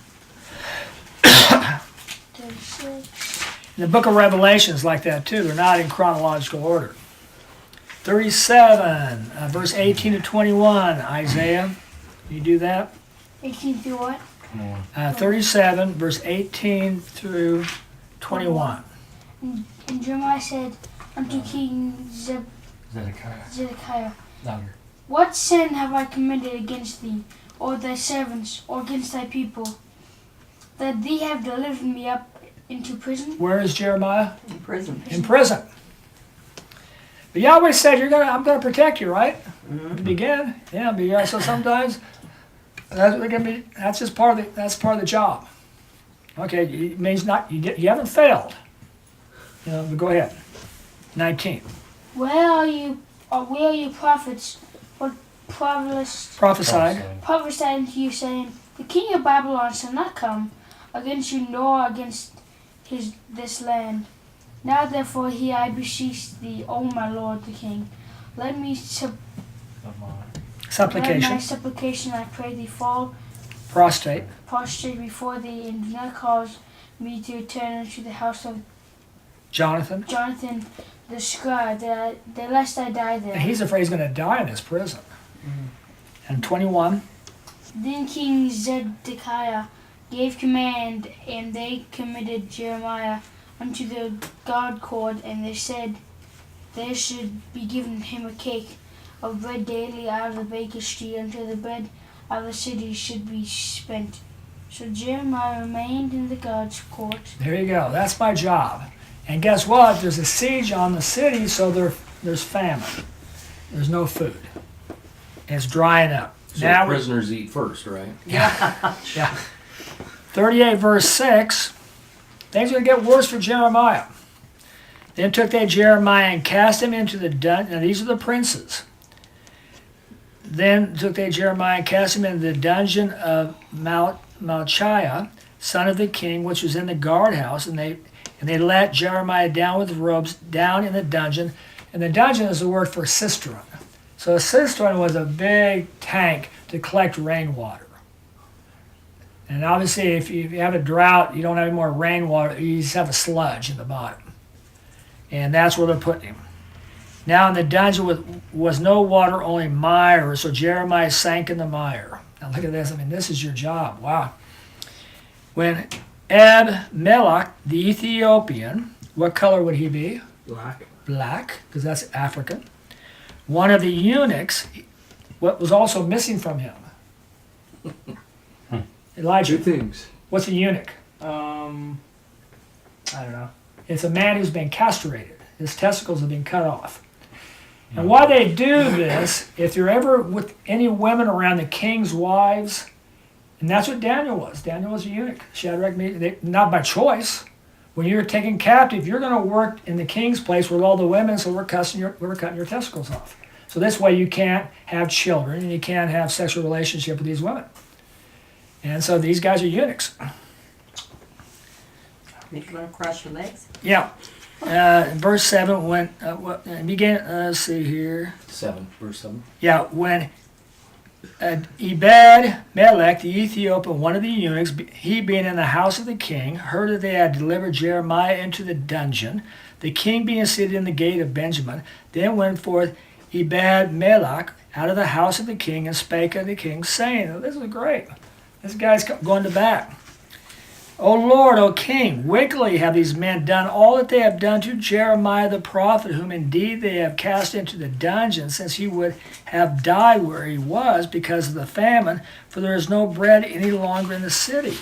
In the book of Revelation is like that too. They're not in chronological order. 37, verse 18 to 21, Isaiah. You do that? 18 through what? 37, verse 18 through 21. And Jeremiah said unto King Zedekiah. Zedekiah, what sin have I committed against thee, or thy servants, or against thy people, that thee have delivered me up into prison? Where is Jeremiah? In prison. In prison. But Yahweh said, I'm going to protect you, right? Mm-hmm. To begin. Yeah, but so sometimes That's just part of the job. Okay, it means you haven't failed. But go ahead. 19. Where are you prophets? What Prophesied. prophesied unto you, saying, the king of Babylon shall not come against you, nor against this land. Now therefore here I beseech thee, O my lord the king, let my supplication, I pray thee, fall Prostrate. before thee, and do not cause me to return unto the house of Jonathan. The scribe, that lest I die there. And he's afraid he's going to die in this prison. And 21. Then King Zedekiah gave command, and they committed Jeremiah unto the guard court, and they said, there should be given him a cake of bread daily out of the baker's street, until the bread of the city should be spent. So Jeremiah remained in the guard's court. There you go. That's my job. And guess what? There's a siege on the city, so there's famine. There's no food. And it's drying up. So now prisoners eat first, right? Yeah. 38 verse 6. Things are going to get worse for Jeremiah. Then took they Jeremiah and cast him into the dungeon. Now these are the princes. Then took they Jeremiah and cast him into the dungeon of Malchiah, son of the king, which was in the guardhouse, and they let Jeremiah down with ropes down in the dungeon. And the dungeon is the word for cistern. So a cistern was a big tank to collect rainwater. And obviously, if you have a drought, you don't have any more rainwater, you just have a sludge in the bottom. And that's where they're putting him. Now in the dungeon was no water, only mire. So Jeremiah sank in the mire. Now look at this. I mean, this is your job. Wow. When Melech, the Ethiopian, what color would he be? Black, because that's African. One of the eunuchs, what was also missing from him? Elijah. Two things. What's a eunuch? I don't know. It's a man who's been castrated. His testicles have been cut off. And why they do this, if you're ever with any women around the king's wives, and that's what Daniel was. Daniel was a eunuch. Shadrach, not by choice. When you're taken captive, you're going to work in the king's place with all the women, so we're cutting your testicles off. So this way you can't have children and you can't have sexual relationship with these women. And so these guys are eunuchs. Make you want to cross your legs? Yeah. Verse 7, when let's see here. 7, verse 7. Yeah, when Ebed-Melech, the Ethiopian, one of the eunuchs, he being in the house of the king, heard that they had delivered Jeremiah into the dungeon, the king being seated in the gate of Benjamin, then went forth Ebed-Melech out of the house of the king and spake unto the king, saying, oh, this is great. This guy's going to bat. O Lord, O king, wickedly have these men done all that they have done to Jeremiah the prophet, whom indeed they have cast into the dungeon, since he would have died where he was because of the famine, for there is no bread any longer in the city.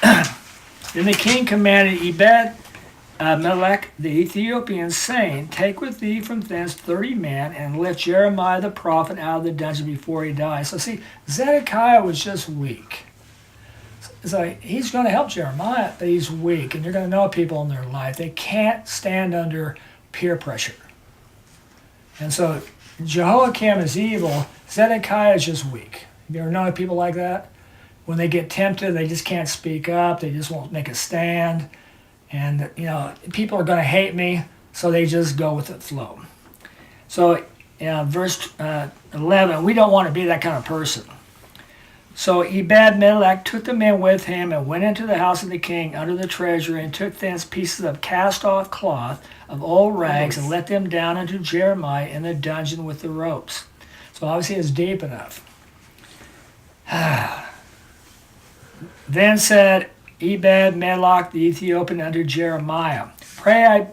Then the king commanded Ebed-Melech the Ethiopian, saying, take with thee from thence 30 men, and lift Jeremiah the prophet out of the dungeon before he dies. So see, Zedekiah was just weak. So he's going to help Jeremiah, but he's weak. And you're going to know people in their life. They can't stand under peer pressure. And so Jehoiakim is evil. Zedekiah is just weak. You ever know people like that? When they get tempted, they just can't speak up. They just won't make a stand. And, people are going to hate me, so they just go with the flow. So verse 11, we don't want to be that kind of person. So Ebed-Melech took the men with him and went into the house of the king under the treasury, and took thence pieces of cast-off cloth of old rags, and let them down unto Jeremiah in the dungeon with the ropes. So obviously it's deep enough. Then said Ebed-Melech the Ethiopian unto Jeremiah, I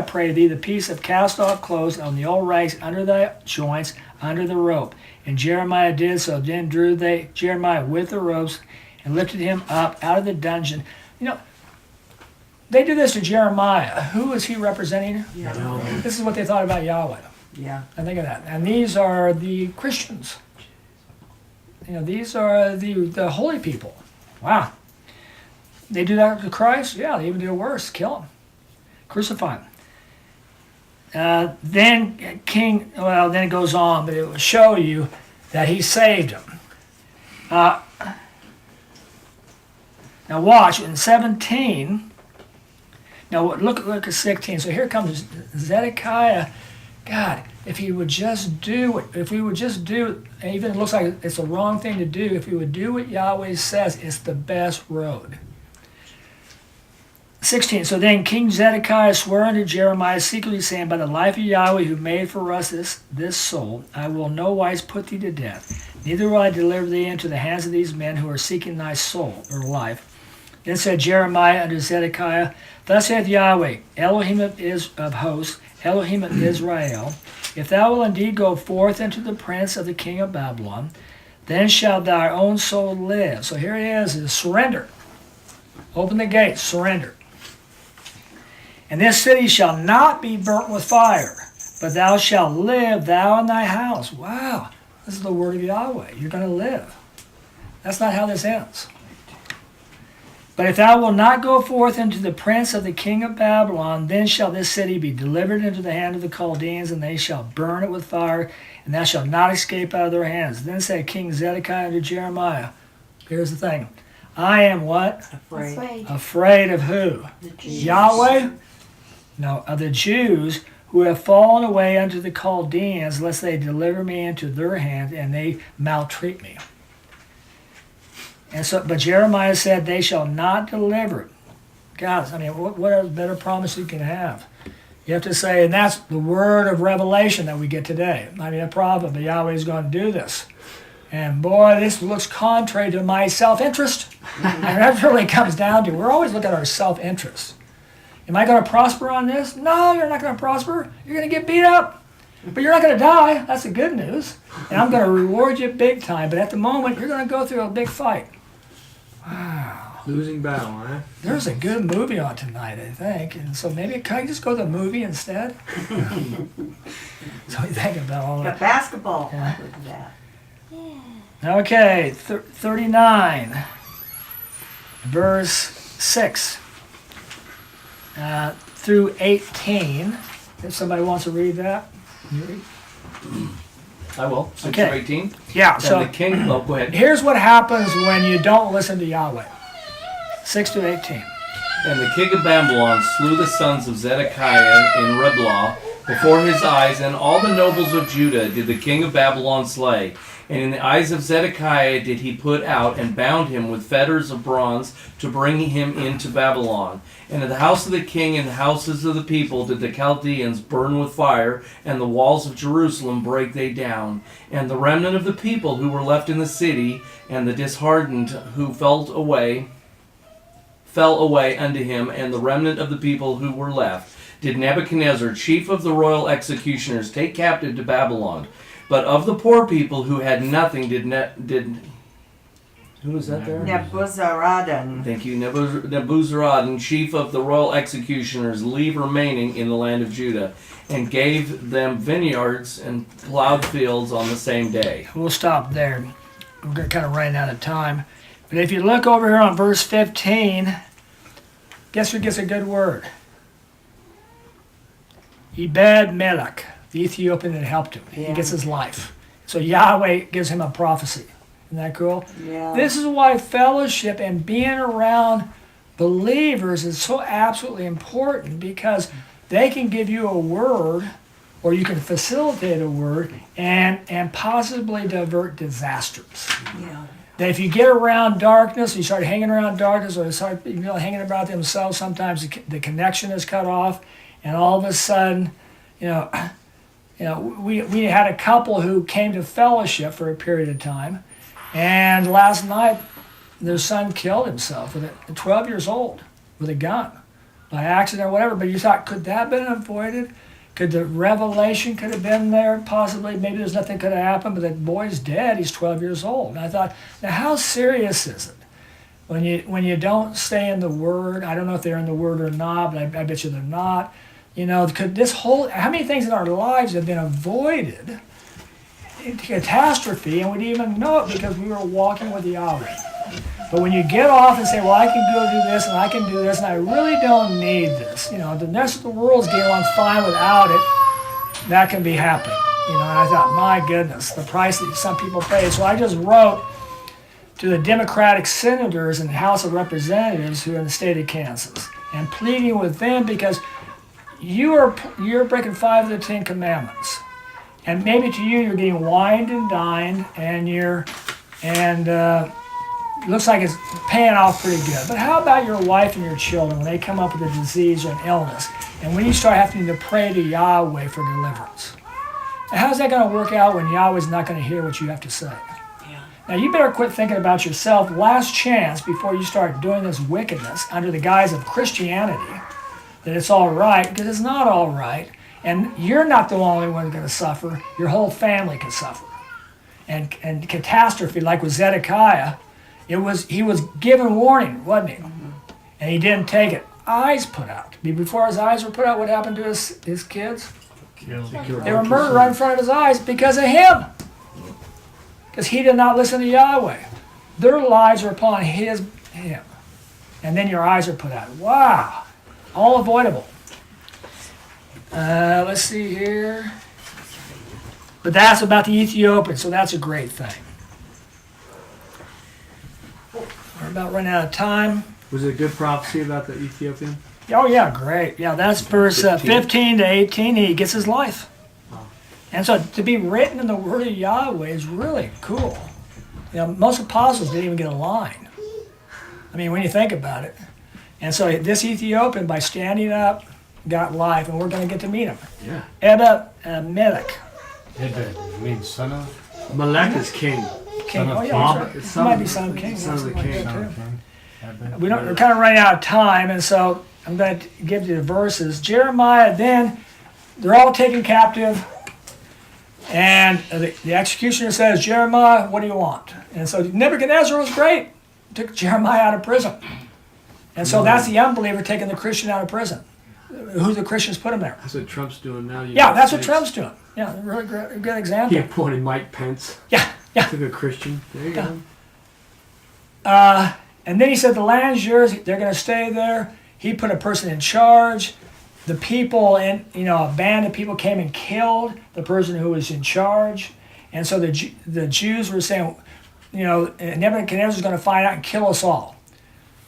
pray thee, the piece of cast-off clothes on the old rags under the joints, under the rope. And Jeremiah did so. Then drew they Jeremiah with the ropes and lifted him up out of the dungeon. They did this to Jeremiah. Who is he representing? Yeah. This is what they thought about Yahweh. Yeah. And think of that. And these are the Christians. these are the holy people. Wow. They do that to Christ? Yeah, they even do worse. Kill him. Crucify him. Then it goes on, but it will show you that he saved him. Now watch, in 17, now look at 16. So here comes Zedekiah. God, if we would just do it, even it looks like it's the wrong thing to do, if we would do what Yahweh says, it's the best road. 16, so then King Zedekiah swore unto Jeremiah secretly, saying, by the life of Yahweh who made for us this soul, I will no wise put thee to death, neither will I deliver thee into the hands of these men who are seeking thy soul, or life. Then said Jeremiah unto Zedekiah, thus saith Yahweh, Elohim of hosts, Elohim of Israel, if thou wilt indeed go forth unto the prince of the king of Babylon, then shall thy own soul live. So here it is surrender. Open the gates, surrender. And this city shall not be burnt with fire, but thou shalt live, thou and thy house. Wow, this is the word of Yahweh. You're going to live. That's not how this ends. But if thou wilt not go forth into the prince of the king of Babylon, then shall this city be delivered into the hand of the Chaldeans, and they shall burn it with fire, and thou shalt not escape out of their hands. Then said King Zedekiah unto Jeremiah, here's the thing, I am what? Afraid. Afraid of who? The Jews. Yahweh? No, of the Jews who have fallen away unto the Chaldeans, lest they deliver me into their hand, and they maltreat me. And so, but Jeremiah said, they shall not deliver it. Guys, I mean, what a better promise you can have? You have to say, and that's the word of revelation that we get today. I mean, a prophet, but Yahweh is going to do this. And boy, this looks contrary to my self-interest. And that really comes down to, we're always looking at our self-interest. Am I going to prosper on this? No, you're not going to prosper. You're going to get beat up. But you're not going to die. That's the good news. And I'm going to reward you big time. But at the moment, you're going to go through a big fight. Wow. Losing battle, huh? There's a good movie on tonight, I think. And so maybe, can I just go to the movie instead? So you think about all Got that. basketball. Yeah. Look at that. Okay, 39, verse 6 through 18. If somebody wants to read that. You read? I will. 6 Okay. through 18. Yeah, And so the king, oh, go ahead. here's what happens when you don't listen to Yahweh. 6 to 18. And the king of Babylon slew the sons of Zedekiah in Riblah before his eyes, and all the nobles of Judah did the king of Babylon slay. And in the eyes of Zedekiah did he put out and bound him with fetters of bronze to bring him into Babylon. And in the house of the king and the houses of the people did the Chaldeans burn with fire, and the walls of Jerusalem break they down. And the remnant of the people who were left in the city, and the disheartened who fell away unto him, and the remnant of the people who were left, did Nebuchadnezzar, chief of the royal executioners, take captive to Babylon. But of the poor people who had nothing did who was that there? Nebuzaradan. Thank you. Nebuzaradan, chief of the royal executioners, leave remaining in the land of Judah, and gave them vineyards and plowed fields on the same day. We'll stop there. We're kind of running out of time. But if you look over here on verse 15, guess who gets a good word? Ebed Melech, the Ethiopian that helped him. He Yeah. gets his life. So Yahweh gives him a prophecy. Isn't that cool? Yeah. This is why fellowship and being around believers is so absolutely important, because they can give you a word, or you can facilitate a word and possibly divert disasters. Yeah. That if you get around darkness, you start hanging around darkness, or they start hanging about themselves, sometimes the connection is cut off, and all of a sudden, we had a couple who came to fellowship for a period of time, and last night their son killed himself at 12 years old with a gun by accident or whatever. But you thought, could that have been avoided? Could the revelation could have been there? Possibly. Maybe there's nothing could have happened, but the boy's dead. He's 12 years old. And I thought, now how serious is it when you don't stay in the Word? I don't know if they're in the Word or not, but I bet you they're not. Could how many things in our lives have been avoided into catastrophe and we didn't even know it because we were walking with Yahweh. But when you get off and say, well, I can go do this and I can do this and I really don't need this, the rest of the world's getting along fine without it, that can be happening. And I thought, my goodness, the price that some people pay. So I just wrote to the Democratic senators in the House of Representatives who are in the state of Kansas and pleading with them because you're breaking 5 of the 10 commandments. And maybe to you, you're getting wined and dined and looks like it's paying off pretty good. But how about your wife and your children when they come up with a disease or an illness? And when you start having to pray to Yahweh for deliverance? And how's that going to work out when Yahweh's not going to hear what you have to say? Yeah. Now you better quit thinking about yourself. Last chance before you start doing this wickedness under the guise of Christianity, that it's all right, because it's not all right. And you're not the only one going to suffer. Your whole family can suffer. And catastrophe, like with Zedekiah, he was given warning, wasn't he? Mm-hmm. And he didn't take it. Eyes put out. Before his eyes were put out, what happened to his kids? They were murdered right in front of his eyes because of him. Because he did not listen to Yahweh. Their lives are upon him. And then your eyes are put out. Wow. All avoidable. Let's see here. But that's about the Ethiopian, so that's a great thing. We're about running out of time. Was it a good prophecy about the Ethiopian? Oh, yeah, great. Yeah, that's verse 15 to 18. He gets his life. And so to be written in the Word of Yahweh is really cool. Most apostles didn't even get a line. I mean, when you think about it. And so this Ethiopian, by standing up, got life, and we're going to get to meet him. Yeah. Melech. Ebed means son of? Melech is king. King. Son of Oh, yeah, Bob. that's right. It might be son of king. Son of the Something king. like that, too. Ebed. We're kind of running out of time, and so I'm going to give you the verses. Jeremiah, then, they're all taken captive, and the executioner says, Jeremiah, what do you want? And so Nebuchadnezzar was great. Took Jeremiah out of prison. And so that's the unbeliever taking the Christian out of prison. Who the Christians put him there. That's what Trump's doing now. Yeah, that's what Trump's doing. Yeah, a really good example. He appointed Mike Pence. Yeah. Took a Christian. There you go. And then he said, the land's yours. They're going to stay there. He put a person in charge. The people, a band of people came and killed the person who was in charge. And so the Jews were saying, Nebuchadnezzar's going to find out and kill us all.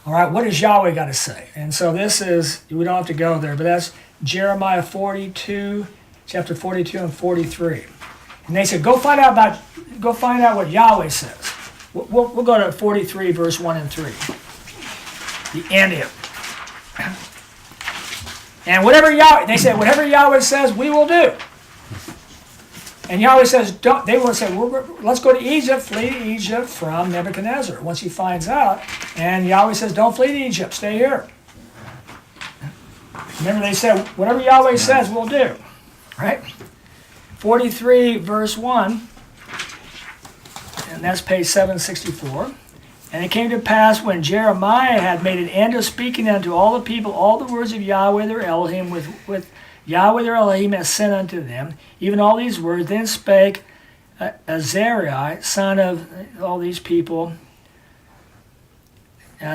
All right, what does Yahweh got to say? And so this is, we don't have to go there, but that's Jeremiah 42, chapter 42 and 43. And they said, go find out what Yahweh says. We'll go to 43, verse 1 and 3. The end of it. And they said, whatever Yahweh says, we will do. And Yahweh says, they will say, let's go to Egypt, flee to Egypt from Nebuchadnezzar. Once he finds out, and Yahweh says, don't flee to Egypt, stay here. Remember, they said, whatever Yahweh says, we'll do. Right? 43, verse 1, and that's page 764. And it came to pass when Jeremiah had made an end of speaking unto all the people all the words of Yahweh their Elohim with Yahweh their Elohim has sent unto them, even all these words. Then spake Azariah, son of all these people,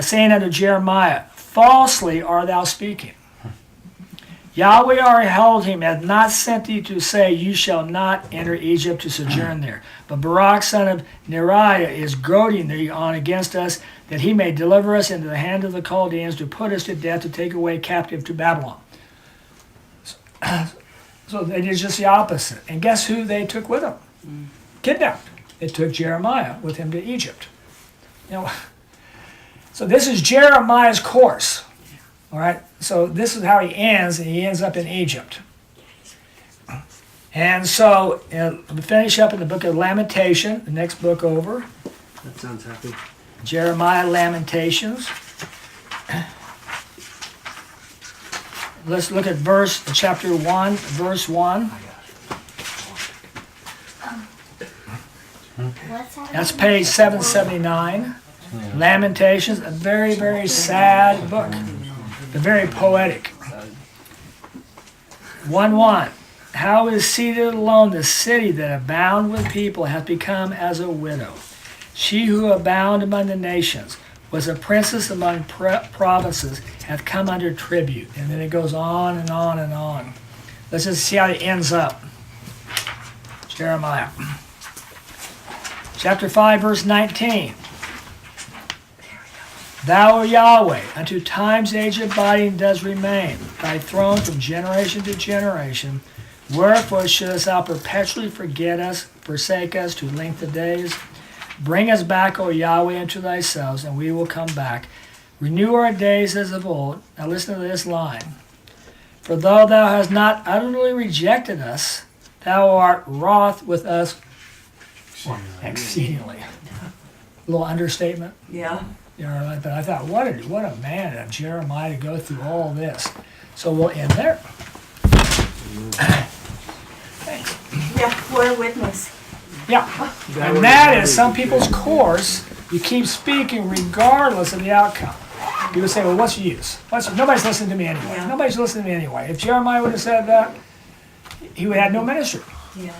saying unto Jeremiah, falsely art thou speaking. Yahweh our Elohim hath not sent thee to say, you shall not enter Egypt to sojourn there. But Barak son of Neriah is goading thee on against us, that he may deliver us into the hand of the Chaldeans, to put us to death, to take away captive to Babylon. So they did just the opposite. And guess who they took with them? Kidnapped. They took Jeremiah with him to Egypt. So this is Jeremiah's course. All right. So this is how he ends, and he ends up in Egypt. And so we finish up in the book of Lamentation, the next book over. That sounds happy. Jeremiah Lamentations. Let's look at chapter 1, verse 1. That's page 779. Lamentations, a very, very sad book, but very poetic. 1:1. how is seated alone the city that abound with people hath become as a widow. She who abound among the nations was a princess among provinces, hath come under tribute. And then it goes on and on and on. Let's just see how it ends up. Jeremiah. Chapter 5, verse 19. Thou, O Yahweh, unto time's age abiding does remain, thy throne from generation to generation. Wherefore shouldest thou perpetually forget us, forsake us to length of days? Bring us back, O Yahweh, unto thyself, and we will come back. Renew our days as of old. Now listen to this line. For though thou hast not utterly rejected us, thou art wroth with us exceedingly. A little understatement. Yeah. You know, but I thought, what a man of Jeremiah to go through all this. So we'll end there. Thanks. Yeah, we're a witness. Yeah. And that is some people's course. You keep speaking regardless of the outcome. People say, well, what's the use? Nobody's listening to me anyway. Yeah. Nobody's listening to me anyway. If Jeremiah would have said that, he would have had no ministry. Yeah.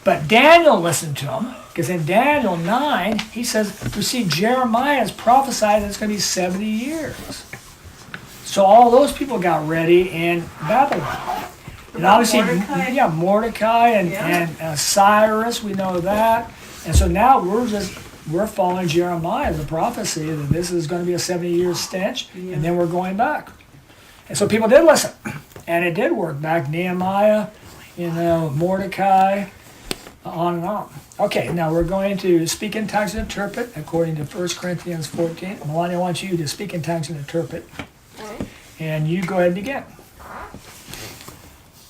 But Daniel listened to him, because in Daniel 9, he says, you see, Jeremiah has prophesied that it's going to be 70 years. So all those people got ready in Babylon. And obviously, Mordecai? Mordecai and Cyrus, we know that. And so now we're following Jeremiah, the prophecy that this is going to be a 70-year stench, and then we're going back. And so people did listen, and it did work back. Nehemiah, Mordecai, on and on. Okay, now we're going to speak in tongues and interpret according to 1 Corinthians 14. Melania, I want you to speak in tongues and interpret. And you go ahead and begin.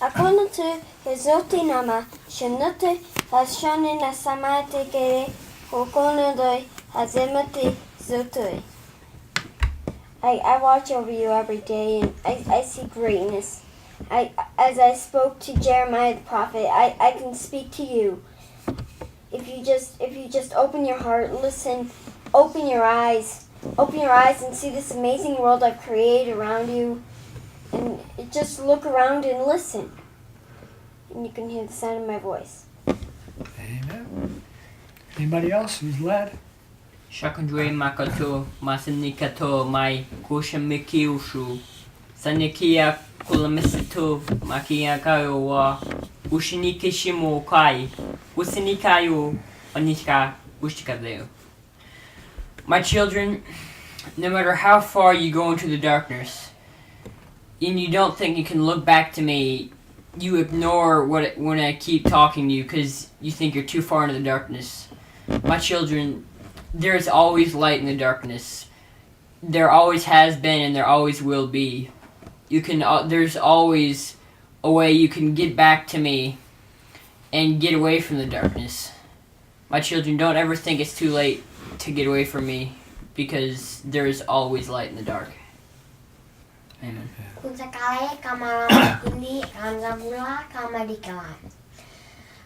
According to Hezoti Nama, Shanute Hashani Nasamate Kere, Hokonodoi Hazemati Zotoi. I watch over you every day and I see greatness. As I spoke to Jeremiah the prophet, I can speak to you. If you just open your heart, listen, open your eyes and see this amazing world I've created around you, and just look around and listen, and you can hear the sound of my voice. Amen. Anybody else who's led? Shakundre makato masanikato mai kushamikiushu sanikia kulamisitu makia kayo wa ushinikishimo kai usinikayo anika ushikadeo. My children, no matter how far you go into the darkness and you don't think you can look back to me, you ignore when I keep talking to you because you think you're too far into the darkness. My children, there's always light in the darkness. There always has been and there always will be. There's always a way you can get back to me and get away from the darkness. My children, don't ever think it's too late to get away from me because there is always light in the dark. Amen.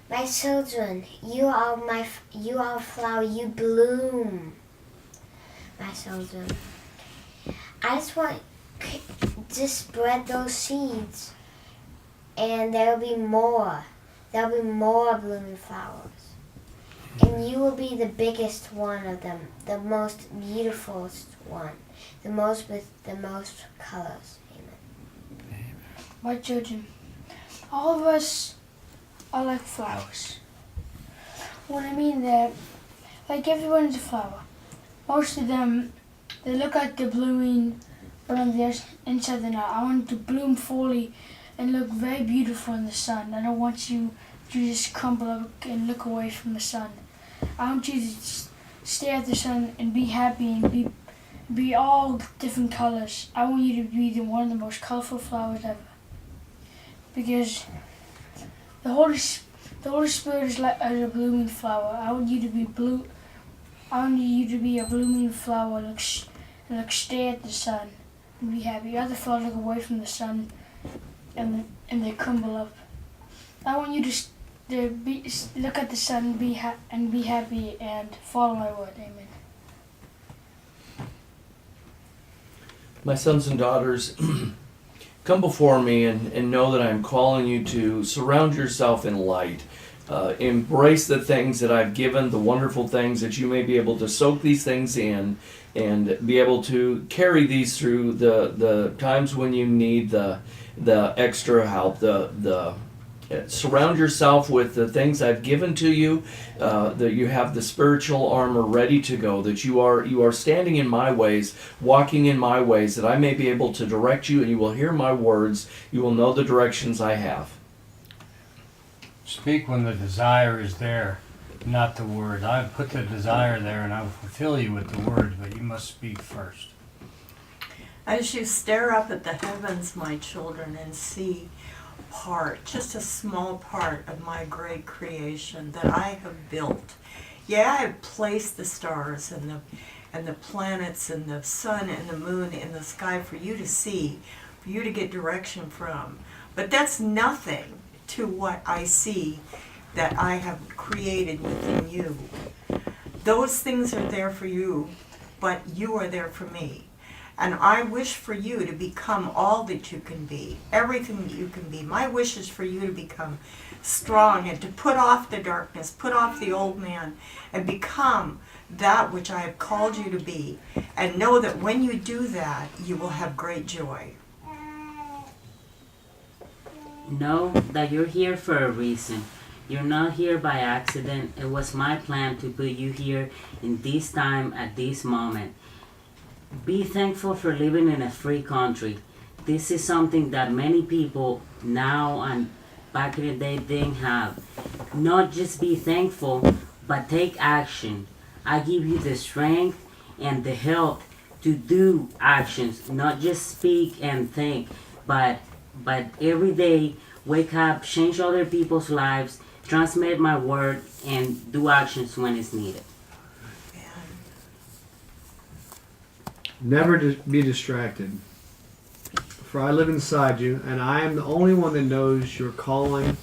My children, you are a flower, you bloom. My children, I just want to spread those seeds, and there'll be more. There'll be more blooming flowers, and you will be the biggest one of them, the most beautiful one, the most with the most colors. Amen. My children, all of us are like flowers. What I mean that, like everyone's a flower. Most of them, they look like they're blooming, but on the inside they're not. I want to bloom fully and look very beautiful in the sun. I don't want you to just crumble up and look away from the sun. I want you to stare at the sun and be happy and be all different colors. I want you to be one of the most colorful flowers ever. Because the Holy Spirit is like a blooming flower. I want you to be blue. I want you to be a blooming flower and stare at the sun and be happy. Other flowers look away from the sun and they crumble up. I want you to look at the sun and be happy and follow my word. Amen. My sons and daughters, come before me and know that I'm calling you to surround yourself in light. Embrace the things that I've given, the wonderful things, that you may be able to soak these things in and be able to carry these through the times when you need the extra help. Surround yourself with the things I've given to you, that you have the spiritual armor ready to go, that you are standing in my ways, walking in my ways, that I may be able to direct you, and you will hear my words. You will know the directions I have. Speak when the desire is there, not the word. I've put the desire there and I will fulfill you with the word, but you must speak first. As you stare up at the heavens, my children, and see just a small part of my great creation that I have built. Yeah, I have placed the stars and the planets and the sun and the moon in the sky for you to see, for you to get direction from. But that's nothing to what I see that I have created within you. Those things are there for you, but you are there for me. And I wish for you to become all that you can be, everything that you can be. My wish is for you to become strong and to put off the darkness, put off the old man, and become that which I have called you to be. And know that when you do that, you will have great joy. Know that you're here for a reason. You're not here by accident. It was my plan to put you here in this time, at this moment. Be thankful for living in a free country. This is something that many people now and back in the day didn't have. Not just be thankful, but take action. I give you the strength and the help to do actions, not just speak and think, but every day wake up, change other people's lives, transmit my word, and do actions when it's needed. Never be distracted. For I live inside you, and I am the only one that knows your calling,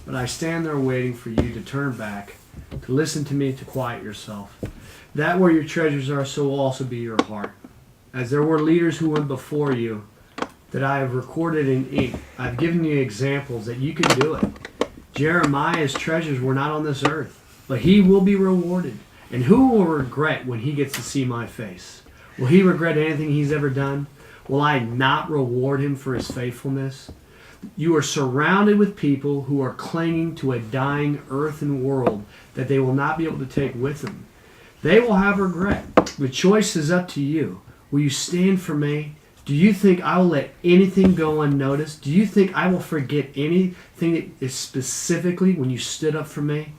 but I stand there waiting for you to turn back, to listen to me, to quiet yourself. That where your treasures are, so will also be your heart. As there were leaders who went before you, that I have recorded in ink, I've given you examples that you can do it. Jeremiah's treasures were not on this earth, but he will be rewarded. And who will regret when he gets to see my face? Will he regret anything he's ever done? Will I not reward him for his faithfulness? You are surrounded with people who are clinging to a dying earthen world that they will not be able to take with them. They will have regret. The choice is up to you. Will you stand for me? Do you think I will let anything go unnoticed? Do you think I will forget anything that is specifically when you stood up for me?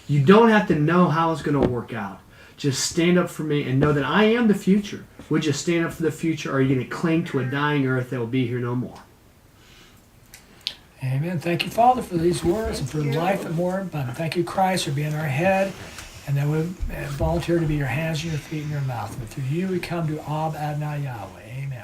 You don't have to know how it's going to work out. Just stand up for me and know that I am the future. Would you stand up for the future, or are you going to cling to a dying earth that will be here no more? Amen. Thank you, Father, for these words and for the life and more abundant. Thank you, Christ, for being our head, and that we volunteer to be your hands and your feet and your mouth. But through you we come to Ab Adonai Yahweh. Amen.